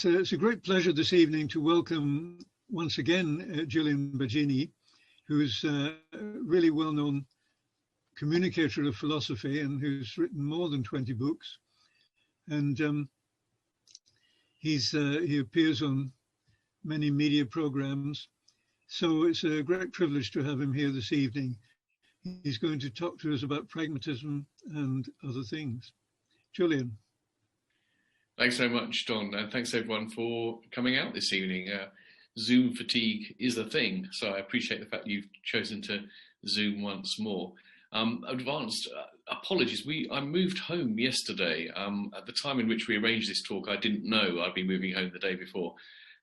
it's a great pleasure this evening to welcome once again Julian Baggini, who's a really well-known communicator of philosophy and who's written more than 20 books. And he appears on many media programs. So it's a great privilege to have him here this evening. He's going to talk to us about pragmatism and other things. Julian. Thanks very much, Don, and thanks everyone for coming out this evening. Zoom fatigue is a thing, so I appreciate the fact you've chosen to Zoom once more. Advanced apologies. I moved home yesterday. At the time in which we arranged this talk, I didn't know I'd be moving home the day before.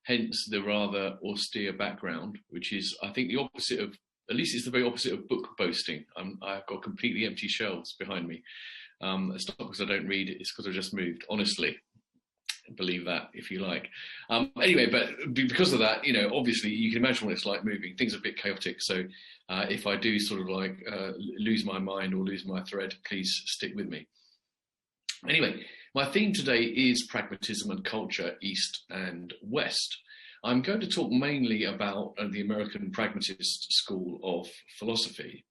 Hence the rather austere background, which is, I think, the opposite of, at least it's the very opposite of book boasting. I've got completely empty shelves behind me. It's not because I don't read, it's because I just moved, honestly. Believe that if you like. Anyway, but because of that, obviously you can imagine what it's like moving. Things are a bit chaotic. So if I do sort of like lose my mind or lose my thread, please stick with me. Anyway, my theme today is pragmatism and culture, East and West. I'm going to talk mainly about the American pragmatist school of philosophy.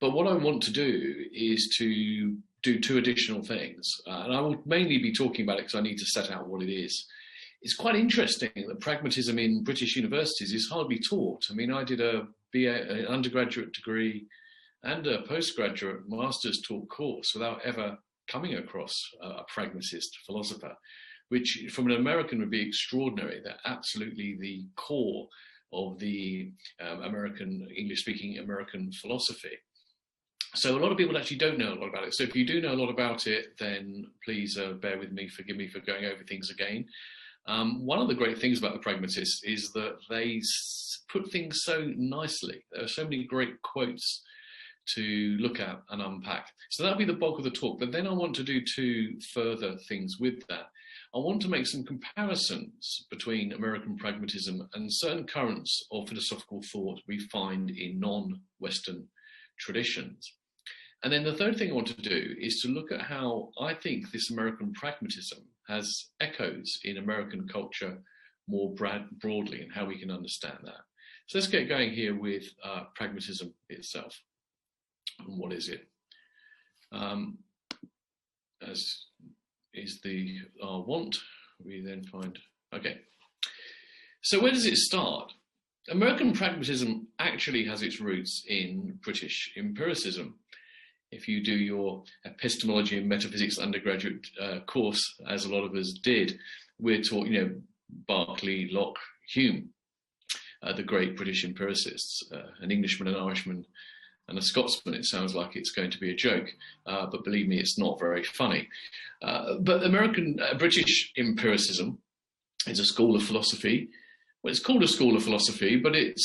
But what I want to do is to do two additional things. And I will mainly be talking about it because I need to set out what it is. It's quite interesting that pragmatism in British universities is hardly taught. I mean, I did a BA, an undergraduate degree and a postgraduate master's taught course without ever coming across a pragmatist philosopher, which from an American would be extraordinary. They're absolutely the core of the English-speaking American philosophy. So a lot of people actually don't know a lot about it. So if you do know a lot about it, then please bear with me, forgive me for going over things again. One of the great things about the pragmatists is that they put things so nicely. There are so many great quotes to look at and unpack. So that'll be the bulk of the talk. But then I want to do two further things with that. I want to make some comparisons between American pragmatism and certain currents of philosophical thought we find in non-Western traditions. And then the third thing I want to do is to look at how I think this American pragmatism has echoes in American culture more broadly and how we can understand that. So let's get going here with pragmatism itself. And what is it? As is the want, we then find, okay. So where does it start? American pragmatism actually has its roots in British empiricism. If you do your epistemology and metaphysics undergraduate course, as a lot of us did, we're taught, Berkeley, Locke, Hume, the great British empiricists, an Englishman, an Irishman, and a Scotsman. It sounds like it's going to be a joke, but believe me, it's not very funny. But British empiricism is a school of philosophy. Well, it's called a school of philosophy, but it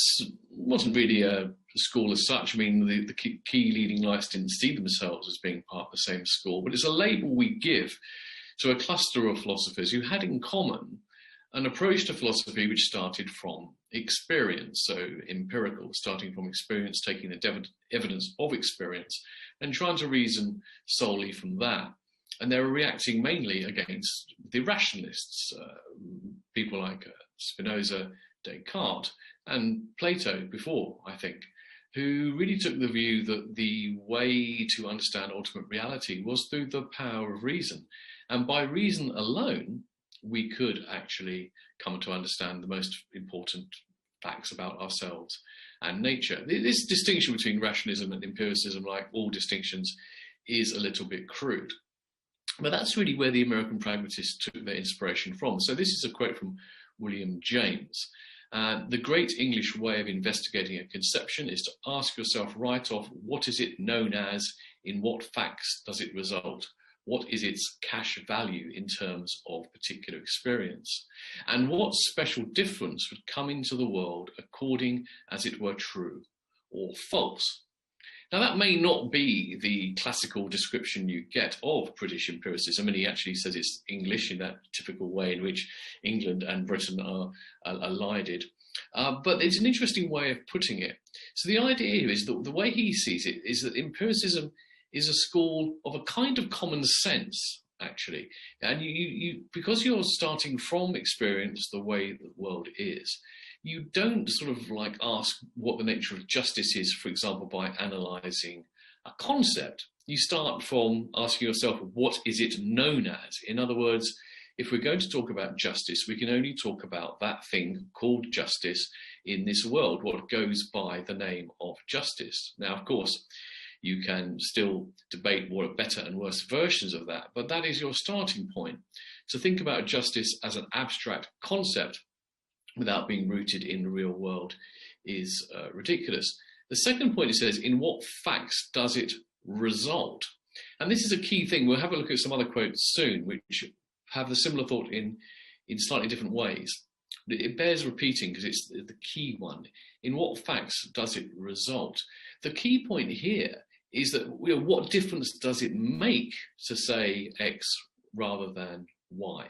wasn't really a school as such. I mean, the key leading lights didn't see themselves as being part of the same school, but it's a label we give to a cluster of philosophers who had in common an approach to philosophy which started from experience, so empirical, starting from experience, taking the evidence of experience and trying to reason solely from that. And they were reacting mainly against the rationalists, people like Spinoza, Descartes, and Plato before, I think, who really took the view that the way to understand ultimate reality was through the power of reason. And by reason alone, we could actually come to understand the most important facts about ourselves and nature. This distinction between rationalism and empiricism, like all distinctions, is a little bit crude. But that's really where the American pragmatists took their inspiration from. So this is a quote from William James. The great English way of investigating a conception is to ask yourself right off, what is it known as? In what facts does it result? What is its cash value in terms of particular experience? And what special difference would come into the world according as it were true or false? Now, that may not be the classical description you get of British empiricism, and he actually says it's English in that typical way in which England and Britain are allied. But it's an interesting way of putting it. So the idea is that the way he sees it is that empiricism is a school of a kind of common sense actually. And you because you're starting from experience the way the world is, you don't sort of like ask what the nature of justice is, for example, by analysing a concept. You start from asking yourself, what is it known as? In other words, if we're going to talk about justice, we can only talk about that thing called justice in this world, what goes by the name of justice. Now, of course, you can still debate what are better and worse versions of that, but that is your starting point. To think about justice as an abstract concept without being rooted in the real world is ridiculous. The second point, it says, in what facts does it result? And this is a key thing. We'll have a look at some other quotes soon, which have a similar thought in slightly different ways. It bears repeating because it's the key one. In what facts does it result? The key point here is that, you know, what difference does it make to say X rather than Y?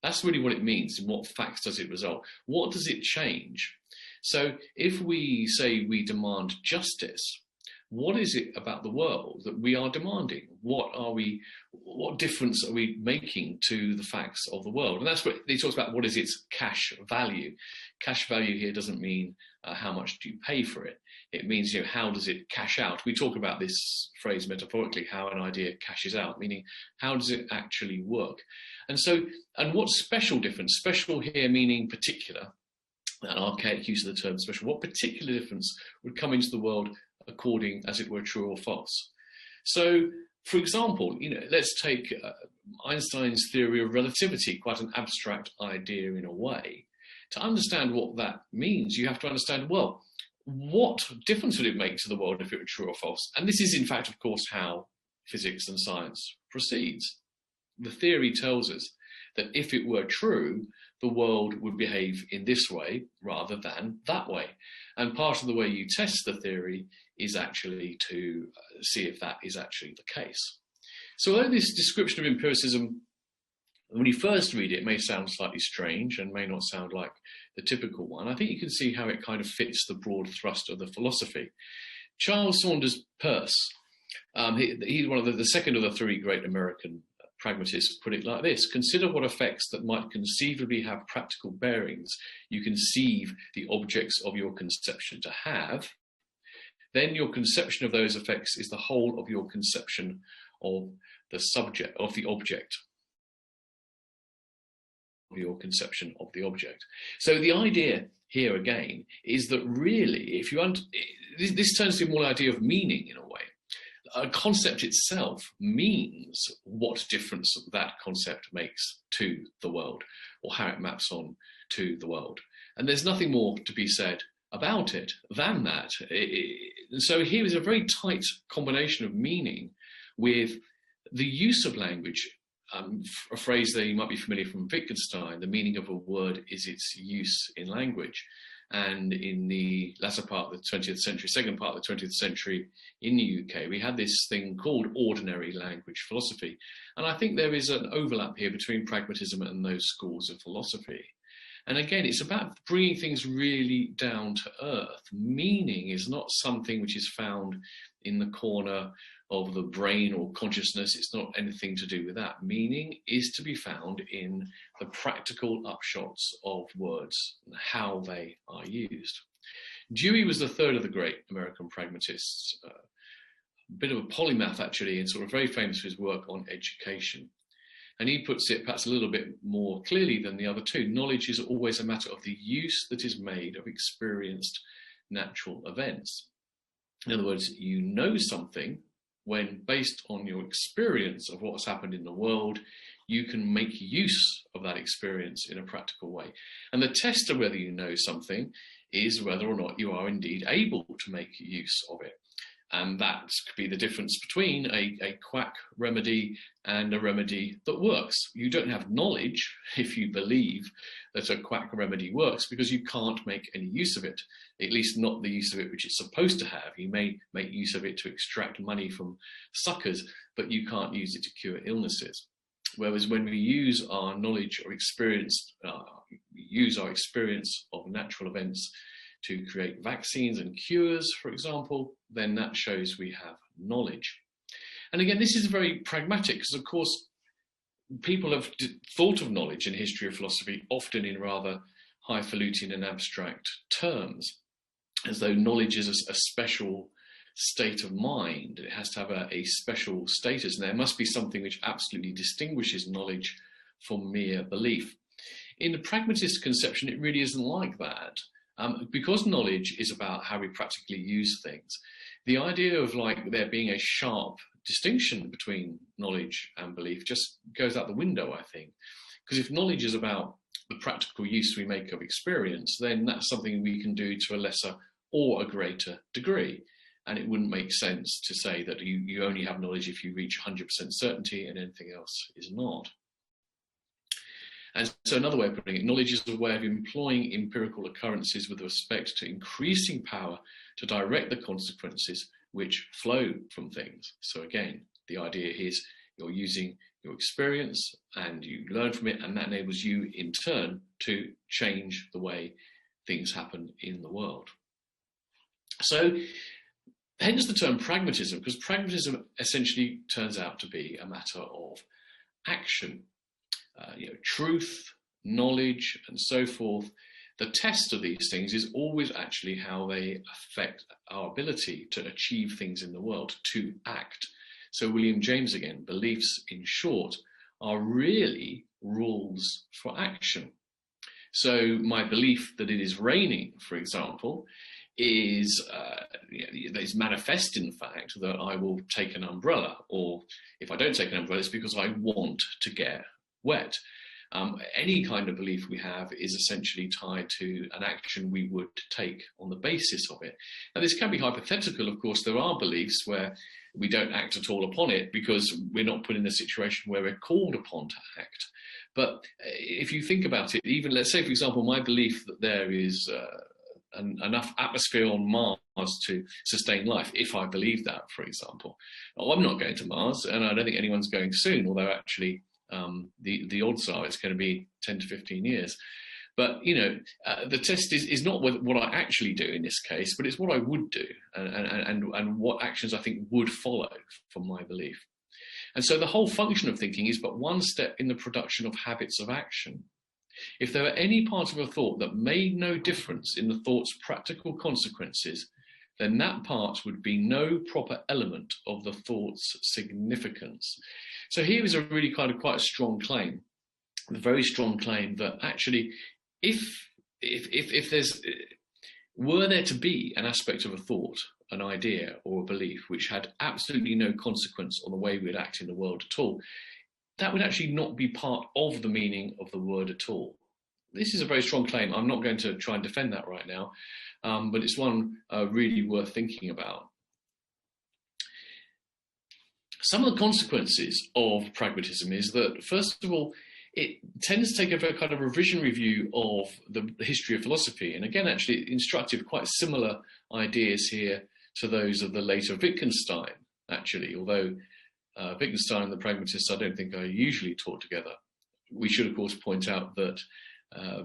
That's really what it means. In what facts does it result? What does it change? So if we say we demand justice, what is it about the world that we are demanding? What difference are we making to the facts of the world? And that's what he talks about. What is its cash value? Cash value here doesn't mean how much do you pay for it. It means, you know, how does it cash out? We talk about this phrase metaphorically, how an idea cashes out, meaning how does it actually work? And so, and what's special difference? Special here meaning particular, an archaic use of the term special. What particular difference would come into the world according, as it were, true or false? So, for example, you know, let's take Einstein's theory of relativity, quite an abstract idea in a way. To understand what that means, you have to understand, well, what difference would it make to the world if it were true or false? And this is, in fact, of course, how physics and science proceeds. The theory tells us that if it were true, the world would behave in this way rather than that way. And part of the way you test the theory is actually to see if that is actually the case. So although this description of empiricism, when you first read it, may sound slightly strange and may not sound like the typical one, I think you can see how it kind of fits the broad thrust of the philosophy. Charles Saunders Peirce, he's one of the second of the three great American pragmatists, put it like this: consider what effects that might conceivably have practical bearings you conceive the objects of your conception to have. Then your conception of those effects is the whole of your conception of the subject, of the object. Your conception of the object. So the idea here again is that really, if you this turns to more the idea of meaning in a way. A concept itself means what difference that concept makes to the world, or how it maps on to the world. And there's nothing more to be said about it than that. So here is a very tight combination of meaning with the use of language. A phrase that you might be familiar from Wittgenstein: the meaning of a word is its use in language. And in the latter part of the 20th century, second part of the 20th century in the UK, we had this thing called ordinary language philosophy. And I think there is an overlap here between pragmatism and those schools of philosophy. And again, it's about bringing things really down to earth. Meaning is not something which is found in the corner of the brain or consciousness. It's not anything to do with that. Meaning is to be found in the practical upshots of words and how they are used. Dewey was the third of the great American pragmatists, a bit of a polymath actually, and sort of very famous for his work on education. And he puts it perhaps a little bit more clearly than the other two. Knowledge is always a matter of the use that is made of experienced natural events. In other words, you know something when, based on your experience of what's happened in the world, you can make use of that experience in a practical way. And the test of whether you know something is whether or not you are indeed able to make use of it. And that could be the difference between a quack remedy and a remedy that works. You don't have knowledge if you believe that a quack remedy works, because you can't make any use of it, at least not the use of it which it's supposed to have. You may make use of it to extract money from suckers, but you can't use it to cure illnesses. Whereas when we use our knowledge or experience, use our experience of natural events to create vaccines and cures, for example, then that shows we have knowledge. And again, this is very pragmatic, because of course, people have thought of knowledge in the history of philosophy often in rather highfalutin and abstract terms, as though knowledge is a special state of mind. It has to have a special status, and there must be something which absolutely distinguishes knowledge from mere belief. In the pragmatist conception, it really isn't like that. Because knowledge is about how we practically use things, the idea of like there being a sharp distinction between knowledge and belief just goes out the window, I think. Because if knowledge is about the practical use we make of experience, then that's something we can do to a lesser or a greater degree. And it wouldn't make sense to say that you only have knowledge if you reach 100% certainty and anything else is not. And so another way of putting it, knowledge is a way of employing empirical occurrences with respect to increasing power to direct the consequences which flow from things. So again, the idea is you're using your experience and you learn from it, and that enables you in turn to change the way things happen in the world. So hence the term pragmatism, because pragmatism essentially turns out to be a matter of action. Truth, knowledge, and so forth. The test of these things is always actually how they affect our ability to achieve things in the world, to act. So William James again, beliefs in short are really rules for action. So my belief that it is raining, for example, is manifest in the fact that I will take an umbrella, or if I don't take an umbrella, it's because I want to get wet. Any kind of belief we have is essentially tied to an action we would take on the basis of it. Now, this can be hypothetical. Of course, there are beliefs where we don't act at all upon it because we're not put in a situation where we're called upon to act. But if you think about it, even let's say, for example, my belief that there is enough atmosphere on Mars to sustain life, if I believe that, for example. I'm not going to Mars, and I don't think anyone's going soon, although actually the odds are it's going to be 10 to 15 years. But, the test is not what I actually do in this case, but it's what I would do and what actions I think would follow from my belief. And so the whole function of thinking is but one step in the production of habits of action. If there were any part of a thought that made no difference in the thought's practical consequences, then that part would be no proper element of the thought's significance. So here is a really quite a strong claim, a very strong claim that actually, if were there to be an aspect of a thought, an idea or a belief which had absolutely no consequence on the way we would act in the world at all, that would actually not be part of the meaning of the word at all. This is a very strong claim. I'm not going to try and defend that right now, but it's one really worth thinking about. Some of the consequences of pragmatism is that, first of all, it tends to take a very kind of revisionary view of the history of philosophy. And again, actually instructive, quite similar ideas here to those of the later Wittgenstein, actually, although Wittgenstein and the pragmatists I don't think are usually taught together. We should, of course, point out that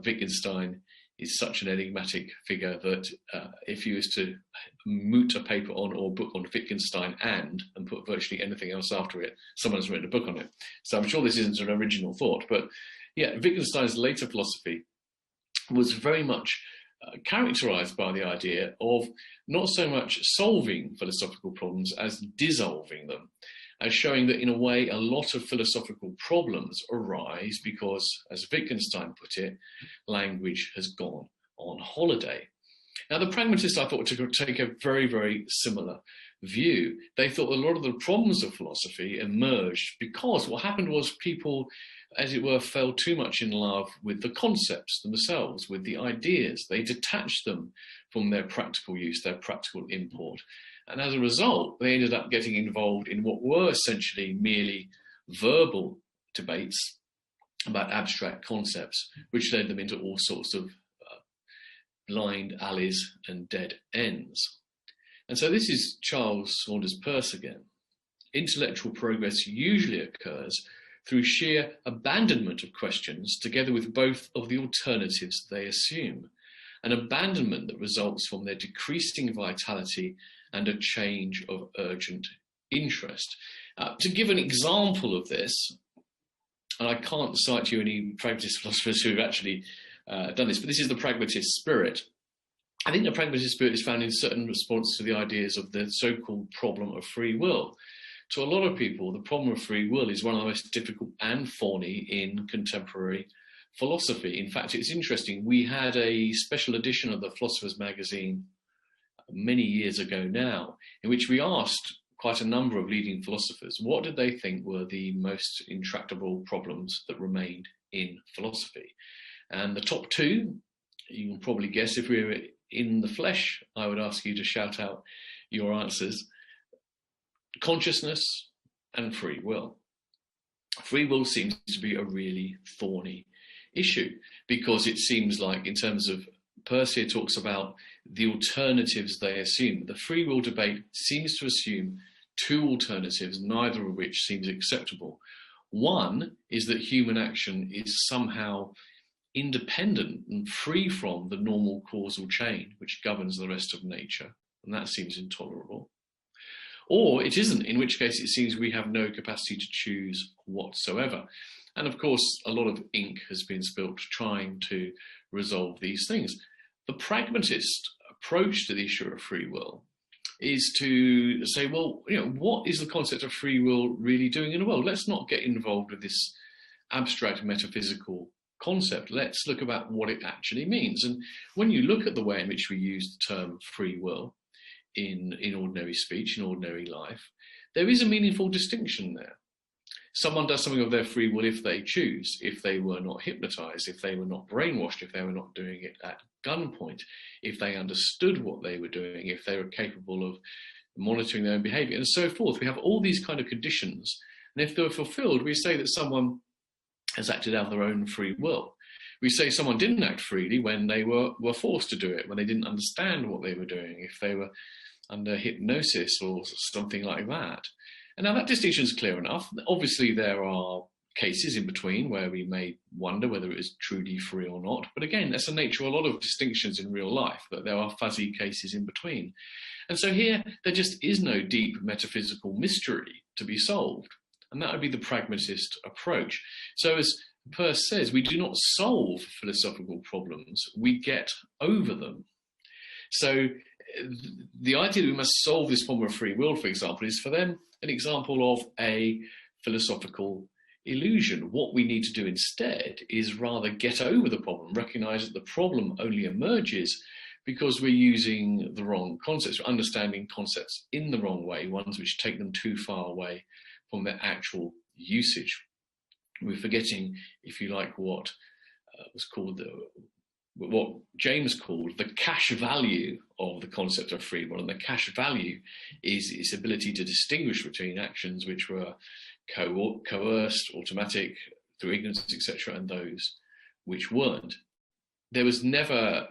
Wittgenstein is such an enigmatic figure that if you was to moot a paper on or book on Wittgenstein and put virtually anything else after it, someone has written a book on it. So I'm sure this isn't an original thought, but yeah, Wittgenstein's later philosophy was very much characterized by the idea of not so much solving philosophical problems as dissolving them, as showing that in a way a lot of philosophical problems arise because, as Wittgenstein put it, language has gone on holiday. Now the pragmatists, I thought, to take a very, very similar view. They thought a lot of the problems of philosophy emerged because what happened was people, as it were, fell too much in love with the concepts themselves, with the ideas. They detached them from their practical use, their practical import. And as a result, they ended up getting involved in what were essentially merely verbal debates about abstract concepts, which led them into all sorts of blind alleys and dead ends. And so this is Charles Saunders Peirce again. Intellectual progress usually occurs through sheer abandonment of questions together with both of the alternatives they assume, an abandonment that results from their decreasing vitality and a change of urgent interest. To give an example of this, and I can't cite you any pragmatist philosophers who have actually done this, but this is the pragmatist spirit. I think the pragmatist spirit is found in certain responses to the ideas of the so-called problem of free will. To a lot of people, the problem of free will is one of the most difficult and thorny in contemporary philosophy. In fact, it's interesting. We had a special edition of the Philosopher's Magazine many years ago now, in which we asked quite a number of leading philosophers what did they think were the most intractable problems that remained in philosophy. And the top two, you can probably guess, if we were in the flesh, I would ask you to shout out your answers: consciousness and free will. Free will seems to be a really thorny issue, because it seems like, in terms of, Percy talks about the alternatives they assume. The free will debate seems to assume two alternatives, neither of which seems acceptable. One is that human action is somehow independent and free from the normal causal chain which governs the rest of nature, and that seems intolerable. Or it isn't, in which case it seems we have no capacity to choose whatsoever. And of course, a lot of ink has been spilt trying to resolve these things. The pragmatist approach to the issue of free will is to say, well, what is the concept of free will really doing in the world? Let's not get involved with this abstract metaphysical concept. Let's look about what it actually means. And when you look at the way in which we use the term free will in ordinary speech, in ordinary life, there is a meaningful distinction there. Someone does something of their free will if they choose, if they were not hypnotized, if they were not brainwashed, if they were not doing it at gunpoint, if they understood what they were doing, if they were capable of monitoring their own behavior, and so forth. We have all these kind of conditions. And if they're fulfilled, we say that someone has acted out of their own free will. We say someone didn't act freely when they were forced to do it, when they didn't understand what they were doing, if they were under hypnosis or something like that. And now that distinction is clear enough. Obviously, there are cases in between where we may wonder whether it is truly free or not. But again, that's the nature of a lot of distinctions in real life, that there are fuzzy cases in between. And so here, there just is no deep metaphysical mystery to be solved. And that would be the pragmatist approach. So as Peirce says, we do not solve philosophical problems, we get over them. So the idea that we must solve this problem of free will, for example, is for them an example of a philosophical illusion. What we need to do instead is rather get over the problem, recognize that the problem only emerges because we're using the wrong concepts, we're understanding concepts in the wrong way, ones which take them too far away from their actual usage. We're forgetting, if you like, what was called what James called the cash value of the concept of free will. And the cash value is its ability to distinguish between actions which were coerced, automatic, through ignorance, etc., and those which weren't. There was never,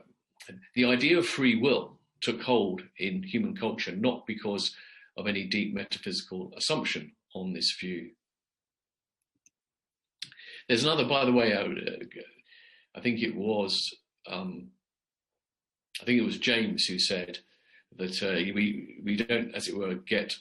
the idea of free will took hold in human culture, not because of any deep metaphysical assumption on this view. There's another, by the way, I think it was James who said that we don't, as it were, get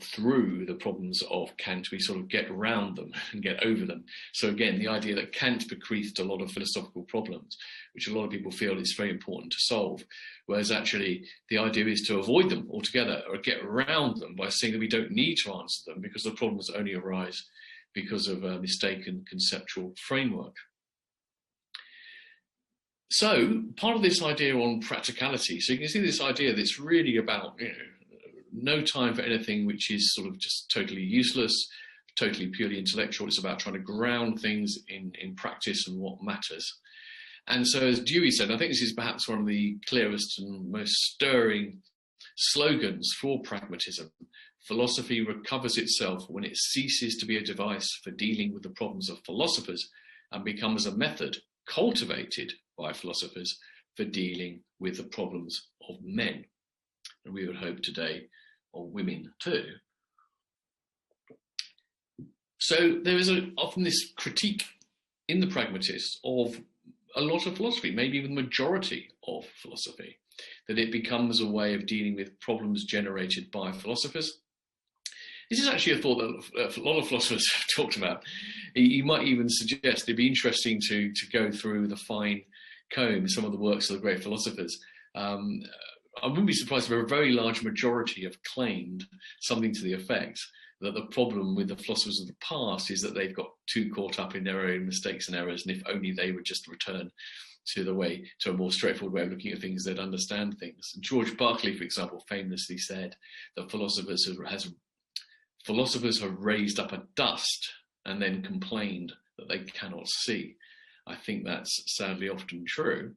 through the problems of Kant, we sort of get around them and get over them. So again, the idea that Kant bequeathed a lot of philosophical problems, which a lot of people feel is very important to solve, whereas actually the idea is to avoid them altogether or get around them by saying that we don't need to answer them because the problems only arise because of a mistaken conceptual framework. So part of this idea on practicality, so you can see this idea that's really about, no time for anything which is sort of just totally useless, totally purely intellectual. It's about trying to ground things in practice and what matters. And so as Dewey said, I think this is perhaps one of the clearest and most stirring slogans for pragmatism. Philosophy recovers itself when it ceases to be a device for dealing with the problems of philosophers and becomes a method cultivated by philosophers for dealing with the problems of men. And we would hope today of women too. So there is often this critique in the pragmatists of a lot of philosophy, maybe even the majority of philosophy, that it becomes a way of dealing with problems generated by philosophers. This is actually a thought that a lot of philosophers have talked about. You might even suggest it'd be interesting to go through the fine comb some of the works of the great philosophers. I wouldn't be surprised if a very large majority have claimed something to the effect that the problem with the philosophers of the past is that they've got too caught up in their own mistakes and errors, and if only they would just return to a more straightforward way of looking at things, they'd understand things. George Berkeley, for example, famously said that philosophers have raised up a dust and then complained that they cannot see. I think that's sadly often true.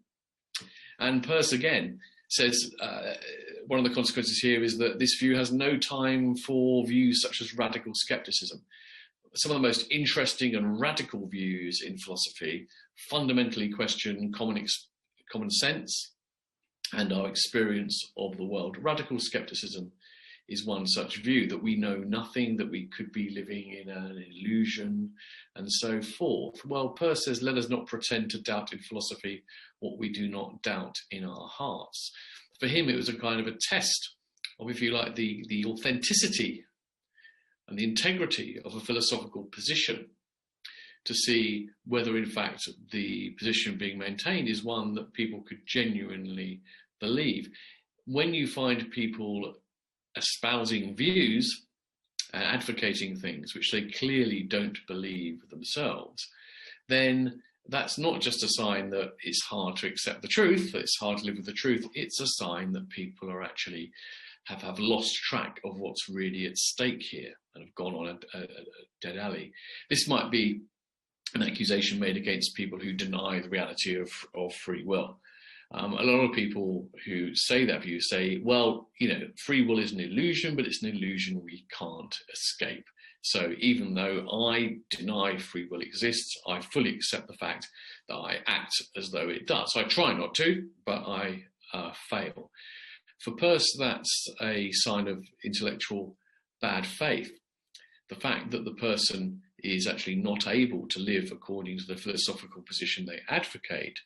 And Peirce again says one of the consequences here is that this view has no time for views such as radical skepticism. Some of the most interesting and radical views in philosophy fundamentally question common sense and our experience of the world. Radical skepticism is one such view, that we know nothing, that we could be living in an illusion, and so forth. Well, Peirce says, let us not pretend to doubt in philosophy what we do not doubt in our hearts. For him, it was a kind of a test of, if you like, the authenticity and the integrity of a philosophical position, to see whether, in fact, the position being maintained is one that people could genuinely believe. When you find people espousing views and advocating things which they clearly don't believe themselves, then that's not just a sign that it's hard to accept the truth, that it's hard to live with the truth. It's a sign that people are actually have lost track of what's really at stake here and have gone on a dead alley. This might be an accusation made against people who deny the reality of free will. A lot of people who say that view say, well, free will is an illusion, but it's an illusion we can't escape. So even though I deny free will exists, I fully accept the fact that I act as though it does. I try not to, but I fail. For Peirce, that's a sign of intellectual bad faith. The fact that the person is actually not able to live according to the philosophical position they advocate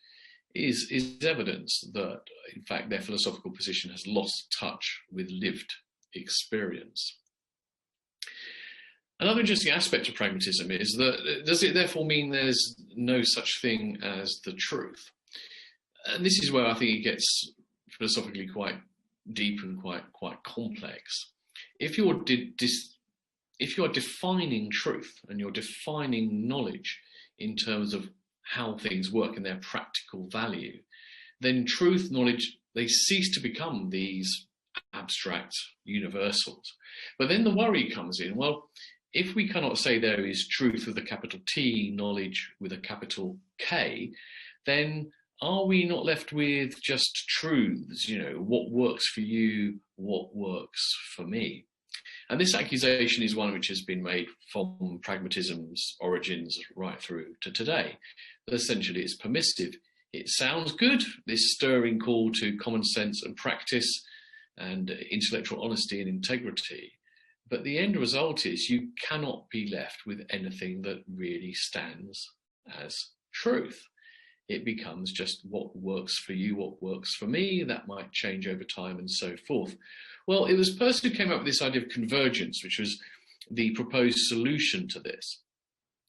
is evidence that, in fact, their philosophical position has lost touch with lived experience. Another interesting aspect of pragmatism is that, does it therefore mean there's no such thing as the truth? And this is where I think it gets philosophically quite deep and quite complex. If you're defining truth and you're defining knowledge in terms of how things work and their practical value, then truth, knowledge, they cease to become these abstract universals. But then the worry comes in, well, if we cannot say there is truth with a capital T, knowledge with a capital K, then are we not left with just truths? What works for you, what works for me? And this accusation is one which has been made from pragmatism's origins right through to today. That essentially it's permissive. It sounds good, this stirring call to common sense and practice and intellectual honesty and integrity. But the end result is you cannot be left with anything that really stands as truth. It becomes just what works for you, what works for me. That might change over time and so forth. Well, it was Peirce who came up with this idea of convergence, which was the proposed solution to this.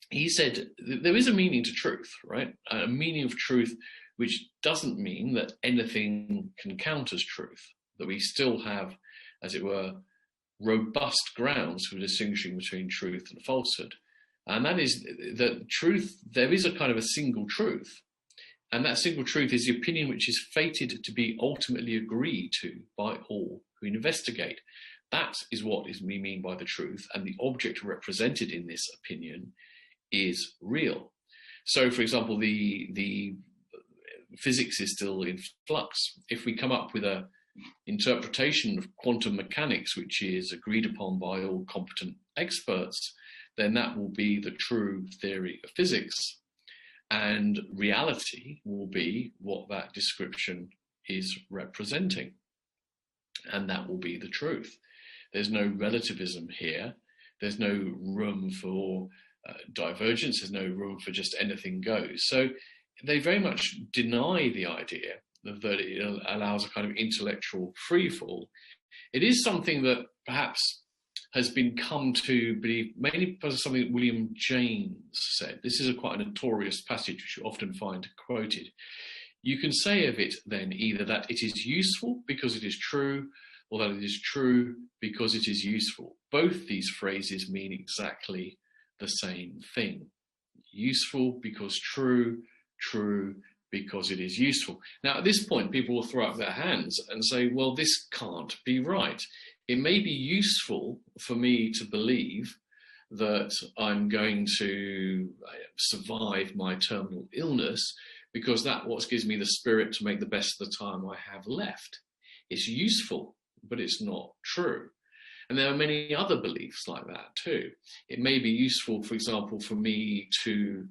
He said there is a meaning to truth, right? A meaning of truth which doesn't mean that anything can count as truth, that we still have, as it were, robust grounds for distinguishing between truth and falsehood. And that is that truth, there is a kind of a single truth. And that single truth is the opinion which is fated to be ultimately agreed to by all who investigate. That is what we mean by the truth, and the object represented in this opinion is real. So, for example, the physics is still in flux. If we come up with an interpretation of quantum mechanics which is agreed upon by all competent experts, then that will be the true theory of physics. And reality will be what that description is representing. And that will be the truth. There's no relativism here. There's no room for divergence. There's no room for just anything goes. So they very much deny the idea that it allows a kind of intellectual freefall. It is something that perhaps has been come to believe, mainly because of something that William James said. This is quite a notorious passage which you often find quoted. You can say of it then either that it is useful because it is true, or that it is true because it is useful. Both these phrases mean exactly the same thing. Useful because true, true because it is useful. Now, at this point, people will throw up their hands and say, well, this can't be right. It may be useful for me to believe that I'm going to survive my terminal illness because that's what gives me the spirit to make the best of the time I have left. It's useful, but it's not true. And there are many other beliefs like that too. It may be useful, for example, for me to,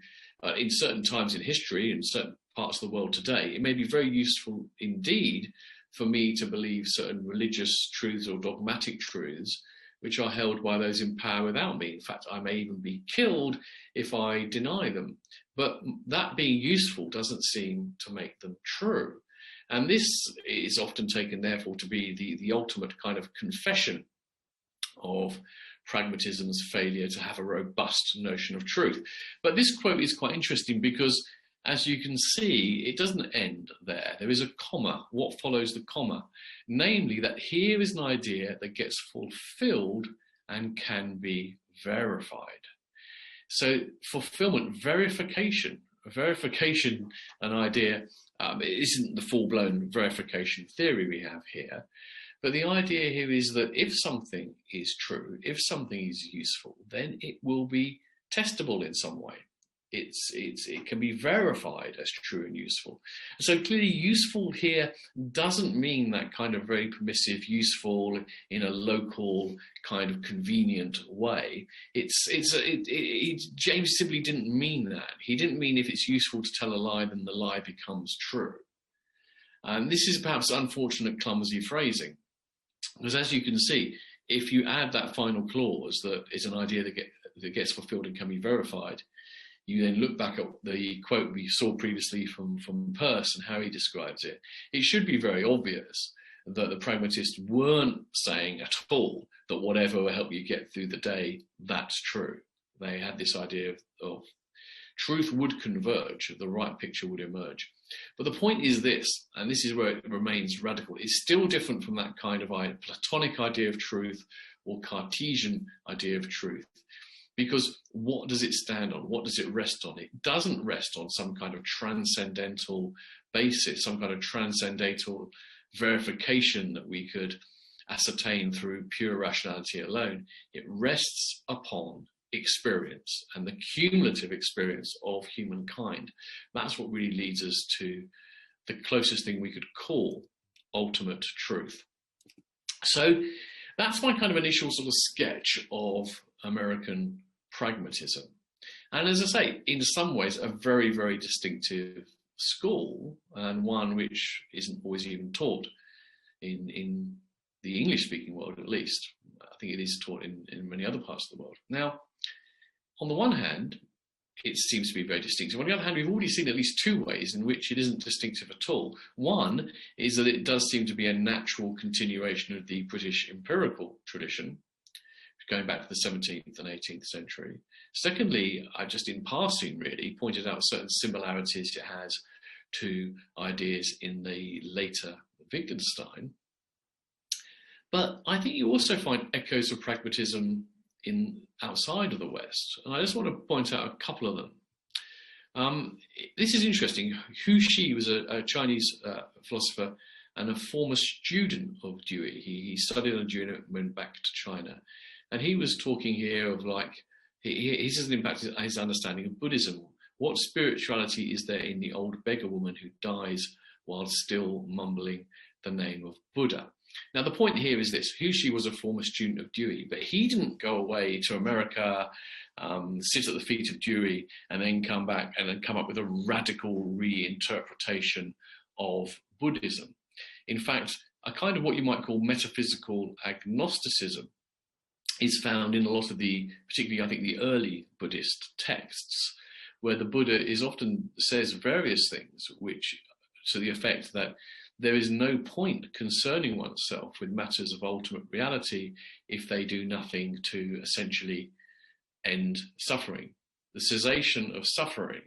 in certain times in history, in certain parts of the world today, it may be very useful indeed for me to believe certain religious truths or dogmatic truths which are held by those in power without me. In fact, I may even be killed if I deny them. But that being useful doesn't seem to make them true. And this is often taken, therefore, to be the ultimate kind of confession of pragmatism's failure to have a robust notion of truth. But this quote is quite interesting because, as you can see, it doesn't end there. There is a comma. What follows the comma? Namely, that here is an idea that gets fulfilled and can be verified. So fulfillment, verification, an idea, isn't the full-blown verification theory we have here. But the idea here is that if something is true, if something is useful, then it will be testable in some way. It can be verified as true and useful. So clearly useful here doesn't mean that kind of very permissive, useful in a local kind of convenient way. James simply didn't mean that. He didn't mean if it's useful to tell a lie, then the lie becomes true. And this is perhaps unfortunate, clumsy phrasing. Because as you can see, if you add that final clause that is an idea that gets fulfilled and can be verified, you then look back at the quote we saw previously from Peirce and how he describes it. It should be very obvious that the pragmatists weren't saying at all that whatever will help you get through the day, that's true. They had this idea of truth would converge, the right picture would emerge. But the point is this, and this is where it remains radical, it's still different from that kind of Platonic idea of truth or Cartesian idea of truth. Because what does it stand on? What does it rest on? It doesn't rest on some kind of transcendental basis, some kind of transcendental verification that we could ascertain through pure rationality alone. It rests upon experience and the cumulative experience of humankind. That's what really leads us to the closest thing we could call ultimate truth. So that's my kind of initial sort of sketch of American pragmatism. And as I say, in some ways, a very, very distinctive school, and one which isn't always even taught in the English-speaking world, at least. I think it is taught in many other parts of the world. Now, on the one hand, it seems to be very distinctive. On the other hand, we've already seen at least two ways in which it isn't distinctive at all. One is that it does seem to be a natural continuation of the British empirical tradition, going back to the 17th and 18th century. Secondly, I just in passing really pointed out certain similarities it has to ideas in the later Wittgenstein. But I think you also find echoes of pragmatism outside of the West. And I just want to point out a couple of them. This is interesting. Hu Xi was a Chinese philosopher and a former student of Dewey. He studied under Dewey and went back to China. And he was talking here of he says an impact his understanding of Buddhism. What spirituality is there in the old beggar woman who dies while still mumbling the name of Buddha? Now, the point here is this. Hu Xi was a former student of Dewey, but he didn't go away to America, sit at the feet of Dewey, and then come back and then come up with a radical reinterpretation of Buddhism. In fact, a kind of what you might call metaphysical agnosticism is found in a lot of particularly I think the early Buddhist texts, where the Buddha often says various things which to the effect that there is no point concerning oneself with matters of ultimate reality if they do nothing to essentially end suffering. The cessation of suffering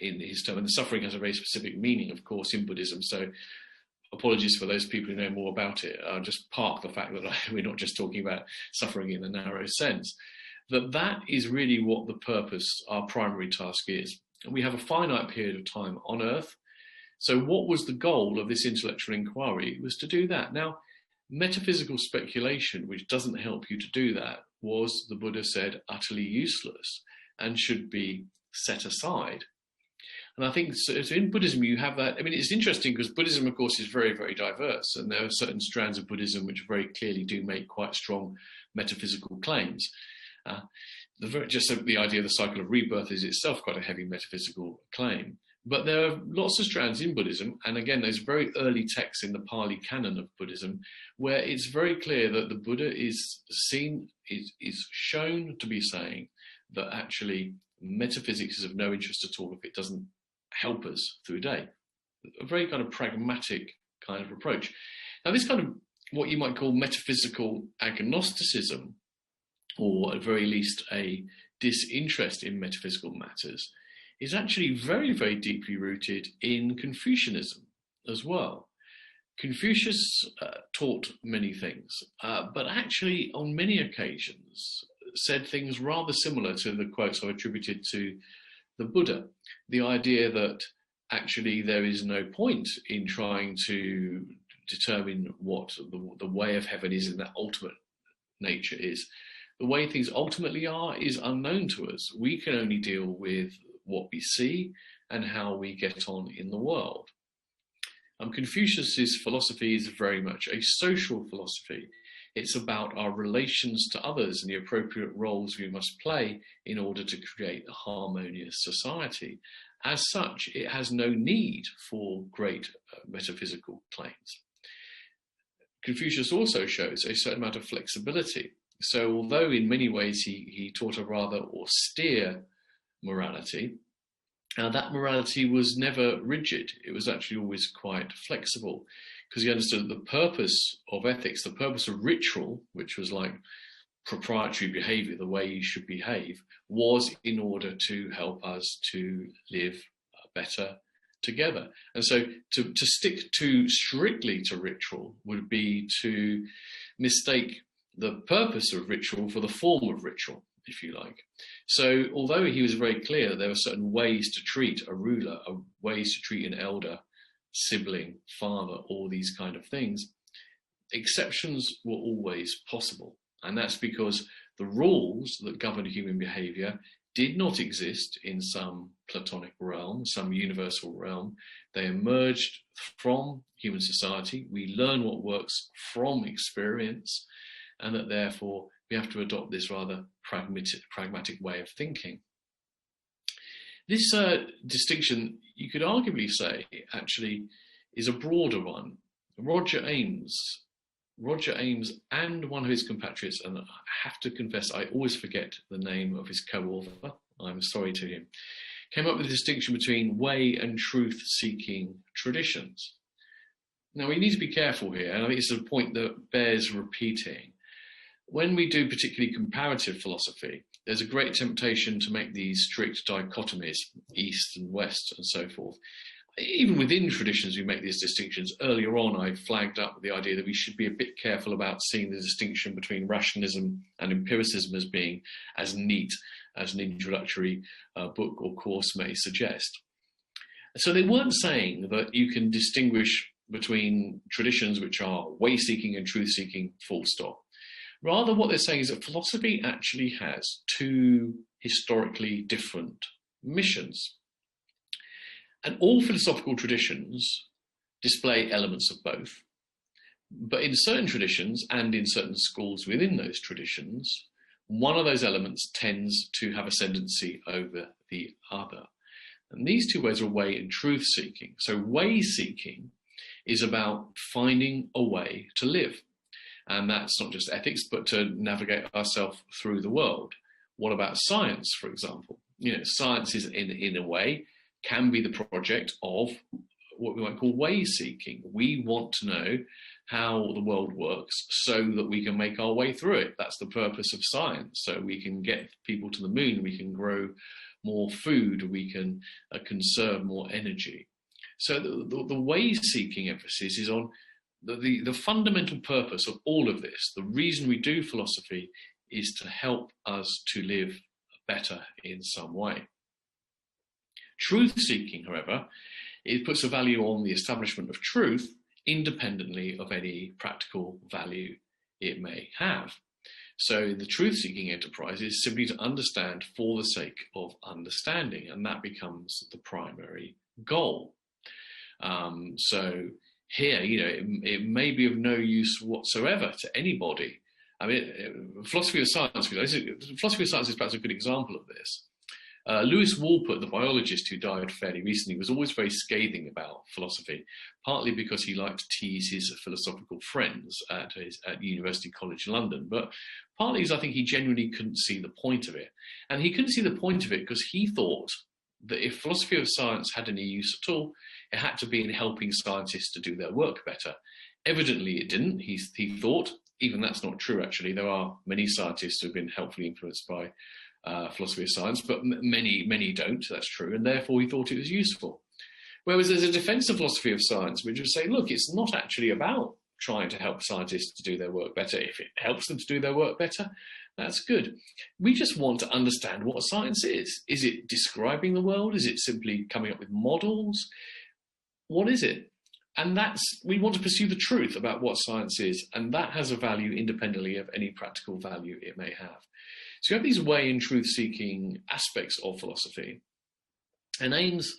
in his term, and the suffering has a very specific meaning, of course, in Buddhism. So apologies for those people who know more about it. I'll just park the fact that we're not just talking about suffering in a narrow sense. That is really what the purpose, our primary task is. And we have a finite period of time on Earth. So what was the goal of this intellectual inquiry? It was to do that. Now, metaphysical speculation, which doesn't help you to do that, was, the Buddha said, utterly useless and should be set aside. And I think so in Buddhism you have that. I mean, it's interesting because Buddhism, of course, is very, very diverse. And there are certain strands of Buddhism which very clearly do make quite strong metaphysical claims. Just the idea of the cycle of rebirth is itself quite a heavy metaphysical claim. But there are lots of strands in Buddhism, and again, those very early texts in the Pali canon of Buddhism, where it's very clear that the Buddha is shown to be saying that actually metaphysics is of no interest at all if it doesn't help us through a day. A very kind of pragmatic kind of approach. Now, this kind of what you might call metaphysical agnosticism, or at very least a disinterest in metaphysical matters, is actually very, very deeply rooted in Confucianism as well. Confucius taught many things, but actually on many occasions said things rather similar to the quotes I've attributed to the Buddha. The idea that actually there is no point in trying to determine what the way of heaven is in that ultimate nature is. The way things ultimately are is unknown to us. We can only deal with what we see and how we get on in the world. Confucius's philosophy is very much a social philosophy. It's about our relations to others and the appropriate roles we must play in order to create a harmonious society. As such, it has no need for great metaphysical claims. Confucius also shows a certain amount of flexibility. So although in many ways he taught a rather austere morality, that morality was never rigid. It was actually always quite flexible, because he understood that the purpose of ethics, the purpose of ritual, which was like proprietary behavior, the way you should behave, was in order to help us to live better together. And so to stick strictly to ritual would be to mistake the purpose of ritual for the form of ritual, if you like. So although he was very clear that there were certain ways to treat a ruler, ways to treat an elder, sibling, father, all these kind of things, exceptions were always possible. And that's because the rules that govern human behavior did not exist in some Platonic realm, some universal realm. They emerged from human society. We learn what works from experience, and that therefore we have to adopt this rather pragmatic way of thinking. This distinction, you could arguably say, actually is a broader one. Roger Ames and one of his compatriots, and I have to confess I always forget the name of his co-author, I'm sorry to him, came up with a distinction between way and truth-seeking traditions. Now we need to be careful here, and I think it's a point that bears repeating. When we do particularly comparative philosophy, there's a great temptation to make these strict dichotomies, East and West and so forth. Even within traditions, we make these distinctions. Earlier on, I flagged up the idea that we should be a bit careful about seeing the distinction between rationalism and empiricism as being as neat as an introductory book or course may suggest. So they weren't saying that you can distinguish between traditions which are way-seeking and truth-seeking, full stop. Rather, what they're saying is that philosophy actually has two historically different missions. And all philosophical traditions display elements of both. But in certain traditions and in certain schools within those traditions, one of those elements tends to have ascendancy over the other. And these two ways are way and truth-seeking. So way-seeking is about finding a way to live. And that's not just ethics, but to navigate ourselves through the world. What about science, for example? Science is, in a way, can be the project of what we might call way seeking. We want to know how the world works so that we can make our way through it. That's the purpose of science. So we can get people to the moon, we can grow more food, we can conserve more energy. So the way seeking emphasis is on the fundamental purpose of all of this. The reason we do philosophy is to help us to live better in some way. Truth-seeking, however, it puts a value on the establishment of truth independently of any practical value it may have. So the truth-seeking enterprise is simply to understand for the sake of understanding, and that becomes the primary goal. So here, it may be of no use whatsoever to anybody. I mean, philosophy of science is perhaps a good example of this. Lewis Wolpert, the biologist who died fairly recently, was always very scathing about philosophy, partly because he liked to tease his philosophical friends at University College London, but partly because I think he genuinely couldn't see the point of it. And he couldn't see the point of it because he thought that if philosophy of science had any use at all, it had to be in helping scientists to do their work better. Evidently it didn't, he thought. Even that's not true, actually. There are many scientists who have been helpfully influenced by philosophy of science, but many don't, that's true, and therefore he thought it was useful. Whereas there's a defense of philosophy of science which would say, look, it's not actually about trying to help scientists to do their work better. If it helps them to do their work better, that's good. We just want to understand what science is. Is it describing the world? Is it simply coming up with models? What is it? And we want to pursue the truth about what science is, and that has a value independently of any practical value it may have. So you have these way and truth-seeking aspects of philosophy. And Ames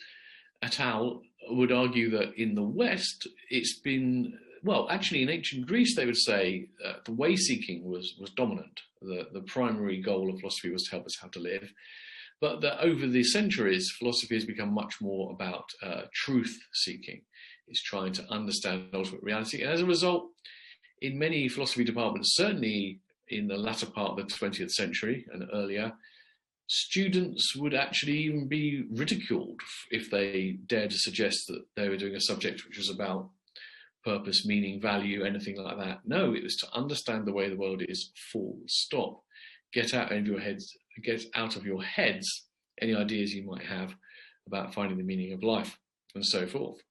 et al. Would argue that in the West, it's been, well, actually in ancient Greece, they would say the way-seeking was dominant. The primary goal of philosophy was to help us how to live. But that over the centuries, philosophy has become much more about truth-seeking. It's trying to understand ultimate reality. And as a result, in many philosophy departments, certainly in the latter part of the 20th century and earlier, students would actually even be ridiculed if they dared to suggest that they were doing a subject which was about purpose, meaning, value, anything like that. No, it was to understand the way the world is, full stop. Get out of your heads any ideas you might have about finding the meaning of life and so forth.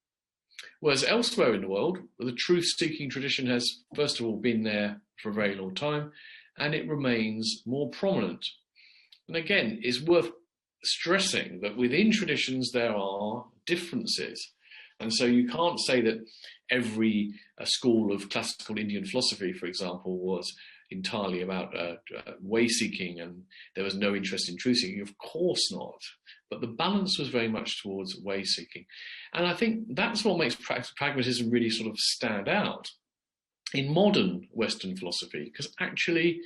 Whereas elsewhere in the world, the truth-seeking tradition has, first of all, been there for a very long time, and it remains more prominent. And again, it's worth stressing that within traditions there are differences. And so you can't say that every school of classical Indian philosophy, for example, was entirely about way-seeking and there was no interest in truth-seeking. Of course not. But the balance was very much towards way-seeking. And I think that's what makes pragmatism really sort of stand out in modern Western philosophy, because actually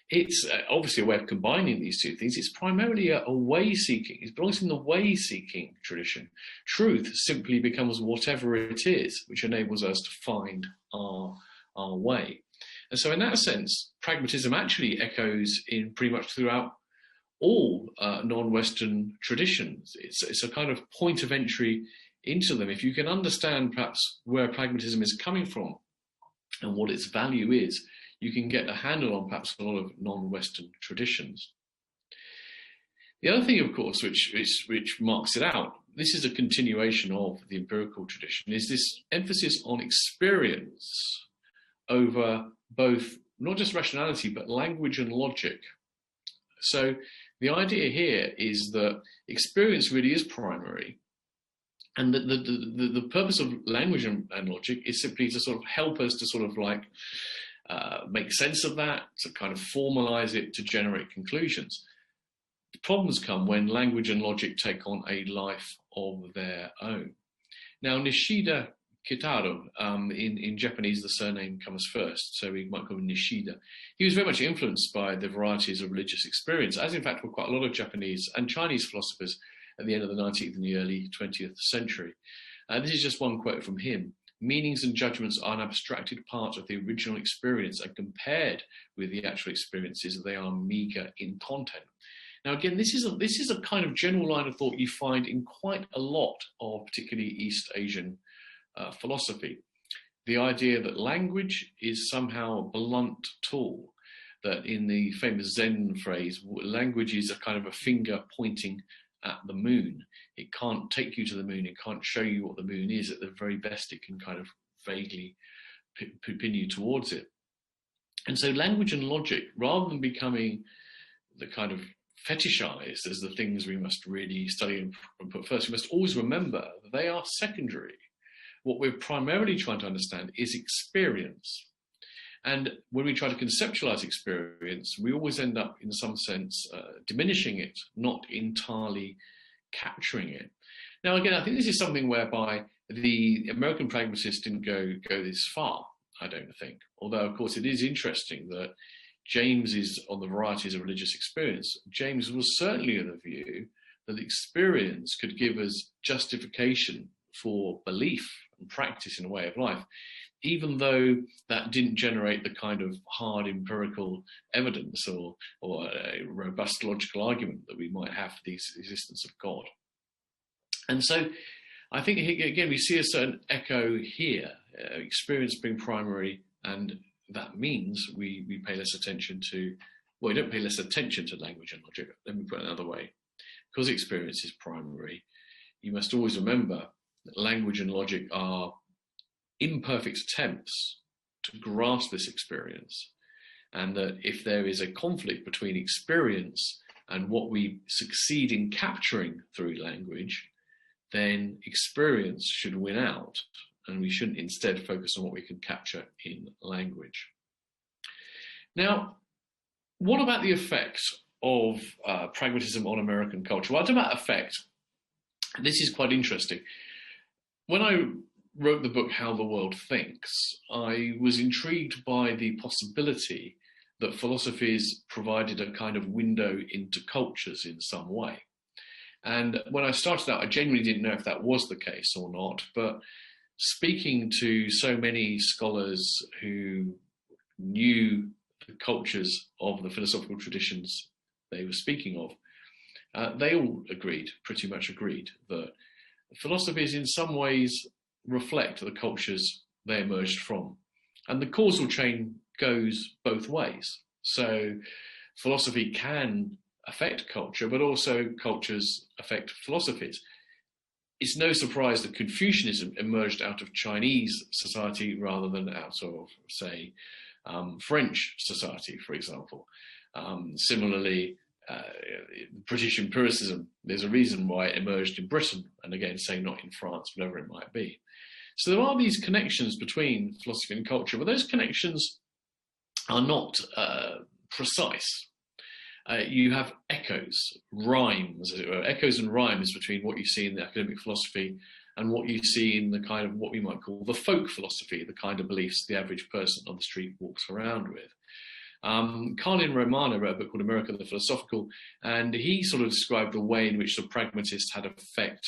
it's obviously a way of combining these two things. It's primarily a way-seeking. It belongs in the way-seeking tradition. Truth simply becomes whatever it is, which enables us to find our way. And so in that sense, pragmatism actually echoes in pretty much throughout all non-Western traditions. It's a kind of point of entry into them. If you can understand perhaps where pragmatism is coming from and what its value is, you can get a handle on perhaps a lot of non-Western traditions. The other thing, of course, which marks it out, this is a continuation of the empirical tradition, is this emphasis on experience over both not just rationality, but language and logic. So the idea here is that experience really is primary, and that the purpose of language and logic is simply to sort of help us to sort of like make sense of that, to kind of formalize it, to generate conclusions. The problems come when language and logic take on a life of their own. Now, Nishida Kitaro, in Japanese, the surname comes first, so we might call him Nishida. He was very much influenced by the varieties of religious experience, as in fact were quite a lot of Japanese and Chinese philosophers at the end of the 19th and the early 20th century. This is just one quote from him. Meanings and judgments are an abstracted part of the original experience, and compared with the actual experiences, they are meager in content. Now, again, this is a kind of general line of thought you find in quite a lot of particularly East Asian philosophy. The idea that language is somehow a blunt tool, that in the famous Zen phrase, language is a kind of a finger pointing at the moon. It can't take you to the moon, it can't show you what the moon is. At the very best, it can kind of vaguely pin you towards it. And so language and logic, rather than becoming the kind of fetishized as the things we must really study and put first, we must always remember that they are secondary. What we're primarily trying to understand is experience. And when we try to conceptualize experience, we always end up, in some sense, diminishing it, not entirely capturing it. Now, again, I think this is something whereby the American pragmatists didn't go this far, I don't think. Although, of course, it is interesting that James is on the varieties of religious experience. James was certainly of the view that experience could give us justification for belief and practice in a way of life, even though that didn't generate the kind of hard empirical evidence or a robust logical argument that we might have for the existence of God. And so I think, again, we see a certain echo here, experience being primary, and that means we pay less attention to, well, we don't pay less attention to language and logic. Let me put it another way. Because experience is primary, you must always remember that language and logic are imperfect attempts to grasp this experience, and that if there is a conflict between experience and what we succeed in capturing through language, then experience should win out, and we shouldn't instead focus on what we can capture in language. Now, what about the effect of pragmatism on American culture? Well, about effect, this is quite interesting. When I wrote the book, How the World Thinks, I was intrigued by the possibility that philosophies provided a kind of window into cultures in some way. And when I started out, I genuinely didn't know if that was the case or not, but speaking to so many scholars who knew the cultures of the philosophical traditions they were speaking of, they all pretty much agreed, that philosophies in some ways reflect the cultures they emerged from. And the causal chain goes both ways. So philosophy can affect culture, but also cultures affect philosophies. It's no surprise that Confucianism emerged out of Chinese society rather than out of, say, French society, for example. Similarly, British empiricism, there's a reason why it emerged in Britain, and again, say not in France, whatever it might be. So there are these connections between philosophy and culture, but those connections are not precise. You have echoes, rhymes, as it were, echoes and rhymes between what you see in the academic philosophy and what you see in the kind of what we might call the folk philosophy, the kind of beliefs the average person on the street walks around with. Carlin Romano wrote a book called America the Philosophical, and he sort of described the way in which the pragmatists had affect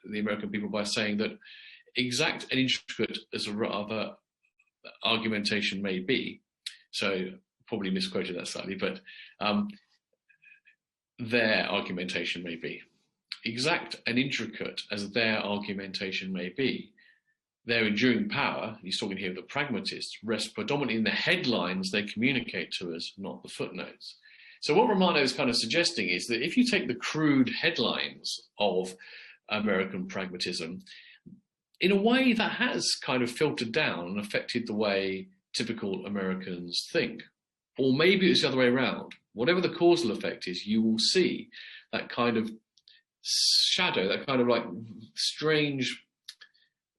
the American people by saying that exact and intricate as a rather argumentation may be, so probably misquoted that slightly, but their argumentation may be. Exact and intricate as their argumentation may be, their enduring power, he's talking here of the pragmatists, rests predominantly in the headlines they communicate to us, not the footnotes. So what Romano is kind of suggesting is that if you take the crude headlines of American pragmatism, in a way that has kind of filtered down and affected the way typical Americans think. Or maybe it's the other way around. Whatever the causal effect is, you will see that kind of shadow, that kind of like strange,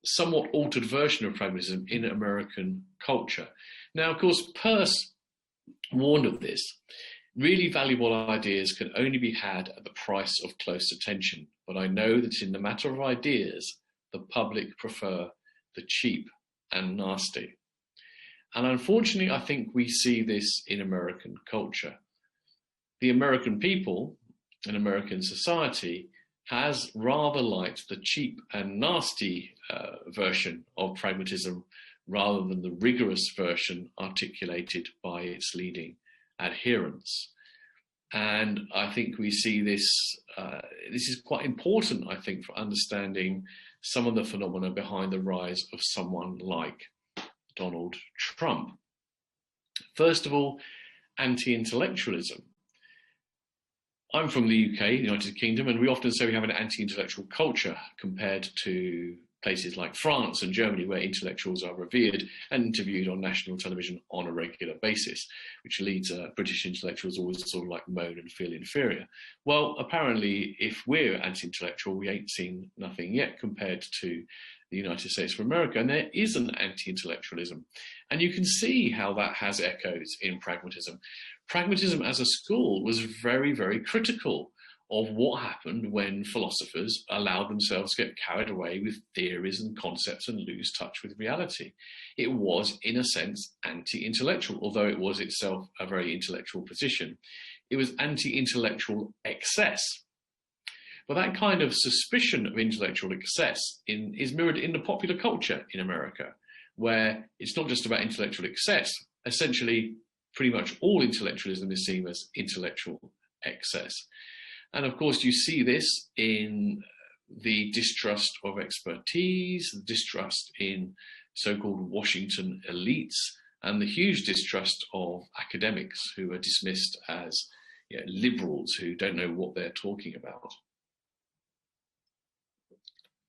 somewhat altered version of pragmatism in American culture. Now, of course, Peirce warned of this. Really valuable ideas can only be had at the price of close attention. But I know that in the matter of ideas, the public prefer the cheap and nasty. And unfortunately, I think we see this in American culture. The American people and American society has rather liked the cheap and nasty version of pragmatism rather than the rigorous version articulated by its leading adherents. And I think we see this, this is quite important, I think, for understanding some of the phenomena behind the rise of someone like Donald Trump. First of all, anti-intellectualism. I'm from the UK, the United Kingdom, and we often say we have an anti-intellectual culture compared to places like France and Germany, where intellectuals are revered and interviewed on national television on a regular basis, which leads British intellectuals always sort of like moan and feel inferior. Well, apparently, if we're anti-intellectual, we ain't seen nothing yet compared to the United States of America, and there is an anti-intellectualism. And you can see how that has echoes in pragmatism. Pragmatism as a school was very, very critical of what happened when philosophers allowed themselves to get carried away with theories and concepts and lose touch with reality. It was, in a sense, anti-intellectual, although it was itself a very intellectual position. It was anti-intellectual excess. But that kind of suspicion of intellectual excess is mirrored in the popular culture in America, where it's not just about intellectual excess. Essentially, pretty much all intellectualism is seen as intellectual excess. And of course, you see this in the distrust of expertise, the distrust in so-called Washington elites, and the huge distrust of academics who are dismissed as liberals who don't know what they're talking about.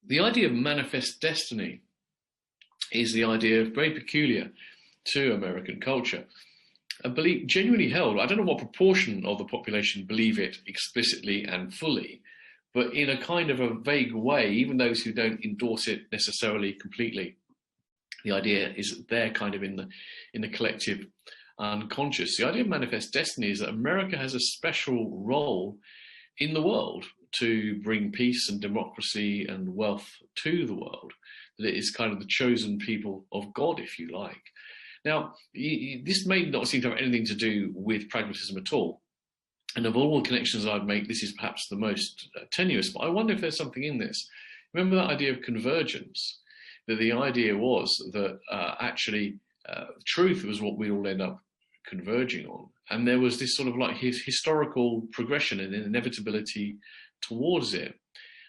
The idea of manifest destiny is the idea very peculiar to American culture. A belief genuinely held. I don't know what proportion of the population believe it explicitly and fully, but in a kind of a vague way, even those who don't endorse it necessarily completely. The idea is there kind of in the collective unconscious. The idea of manifest destiny is that America has a special role in the world to bring peace and democracy and wealth to the world. That it is kind of the chosen people of God, if you like. Now, this may not seem to have anything to do with pragmatism at all. And of all the connections I'd make, this is perhaps the most tenuous, but I wonder if there's something in this. Remember that idea of convergence? That the idea was that actually truth was what we'd all end up converging on. And there was this sort of like historical progression and inevitability towards it.